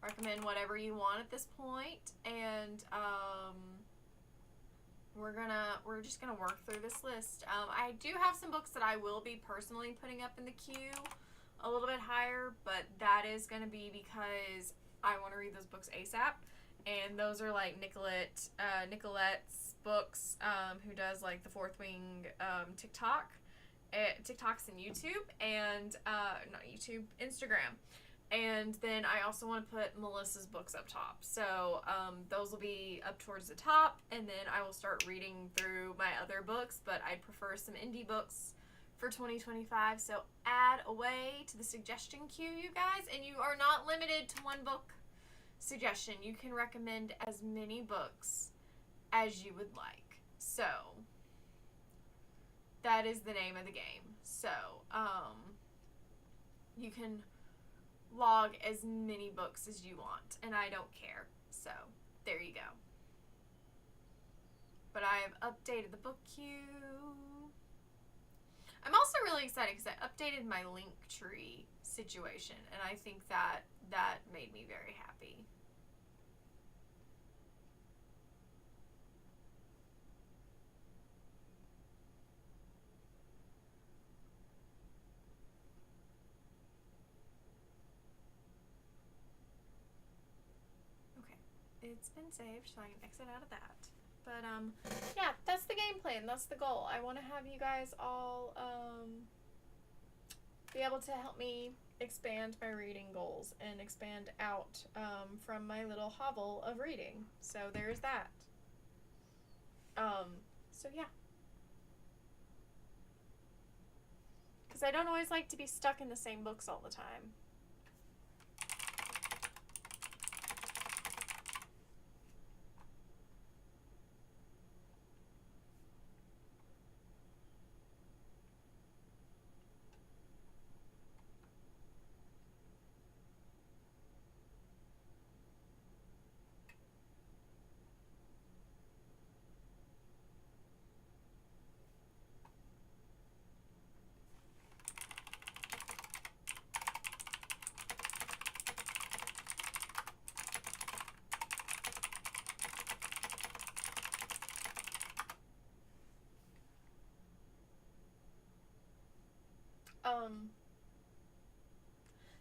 recommend whatever you want at this point, and we're just gonna work through this list. I do have some books that I will be personally putting up in the queue a little bit higher, but that is gonna be because I want to read those books ASAP. And those are like Nicolette's books, who does like the Fourth Wing TikToks and YouTube, and not YouTube, Instagram. And then I also want to put Melissa's books up top. So those will be up towards the top, and then I will start reading through my other books, but I'd prefer some indie books for 2025. So add away to the suggestion queue, you guys, and you are not limited to one book suggestion. You can recommend as many books as you would like. So that is the name of the game. So you can log as many books as you want, and I don't care. So there you go. But I have updated the book queue. I'm also really excited because I updated my link tree situation, and I think that made me very happy. Okay, it's been saved, so I can exit out of that. But yeah, that's the game plan. That's the goal. I want to have you guys all be able to help me expand my reading goals and expand out from my little hovel of reading. So there's that. So yeah. Because I don't always like to be stuck in the same books all the time.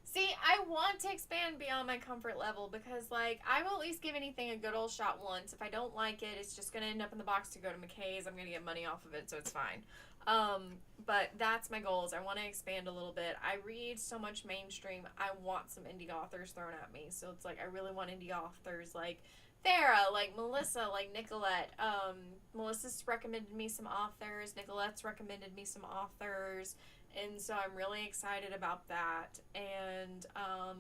See, I want to expand beyond my comfort level because, like, I will at least give anything a good old shot once. If I don't like it, it's just going to end up in the box to go to McKay's. I'm going to get money off of it, so it's fine. But that's my goal, is I want to expand a little bit. I read so much mainstream. I want some indie authors thrown at me. So it's like, I really want indie authors like Farah, like Melissa, like Nicolette. Melissa's recommended me some authors. Nicolette's recommended me some authors. And so I'm really excited about that. And I'm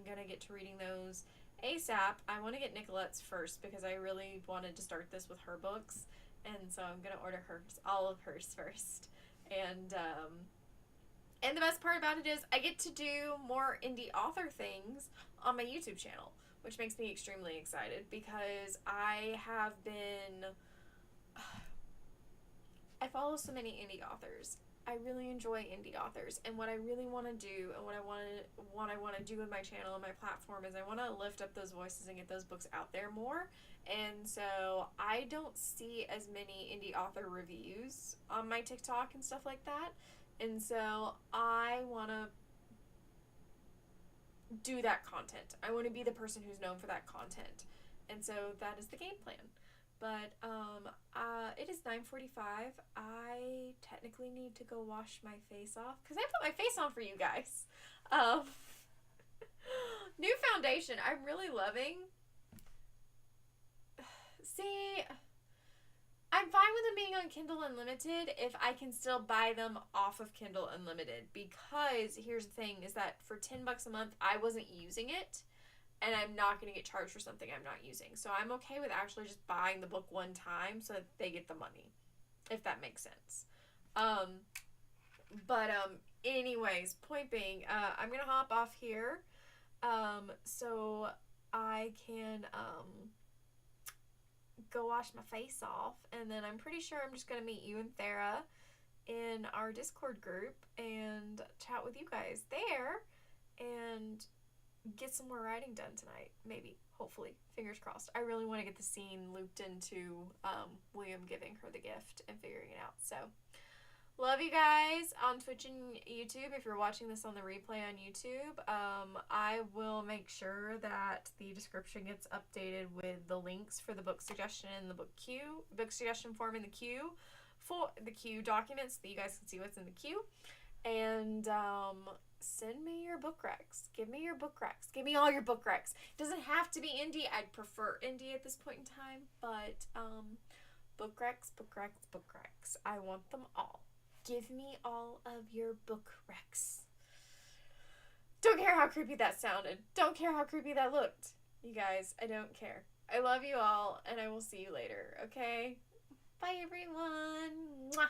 going to get to reading those ASAP. I want to get Nicolette's first because I really wanted to start this with her books. And so I'm going to order hers, all of hers first. And the best part about it is I get to do more indie author things on my YouTube channel, which makes me extremely excited because I follow so many indie authors. I really enjoy indie authors, and what I really want to do, and what I want to do with my channel and my platform is I want to lift up those voices and get those books out there more. And so I don't see as many indie author reviews on my TikTok and stuff like that, and so I want to do that content. I want to be the person who's known for that content, and so that is the game plan. But it is 9:45. I technically need to go wash my face off because I put my face on for you guys. New foundation. I'm really loving. See, I'm fine with them being on Kindle Unlimited if I can still buy them off of Kindle Unlimited, because here's the thing, is that for $10 a month, I wasn't using it. And I'm not going to get charged for something I'm not using. So I'm okay with actually just buying the book one time so that they get the money. if that makes sense. But anyways, point being, I'm gonna hop off here, so I can go wash my face off, and then I'm pretty sure I'm just gonna meet you and Thera in our Discord group and chat with you guys there, and get some more writing done tonight. Maybe, hopefully, fingers crossed. I really want to get the scene looped into William giving her the gift and figuring it out. So, love you guys on Twitch and YouTube. If you're watching this on the replay on YouTube, I will make sure that the description gets updated with the links for the book suggestion and the book suggestion form in the queue, for the queue documents, so that you guys can see what's in the queue. And send me your book recs. Give me your book recs. Give me all your book recs. It doesn't have to be indie. I'd prefer indie at this point in time, but book recs. I want them all. Give me all of your book recs. Don't care how creepy that sounded. Don't care how creepy that looked. You guys, I don't care. I love you all, and I will see you later, okay? Bye, everyone. Mwah.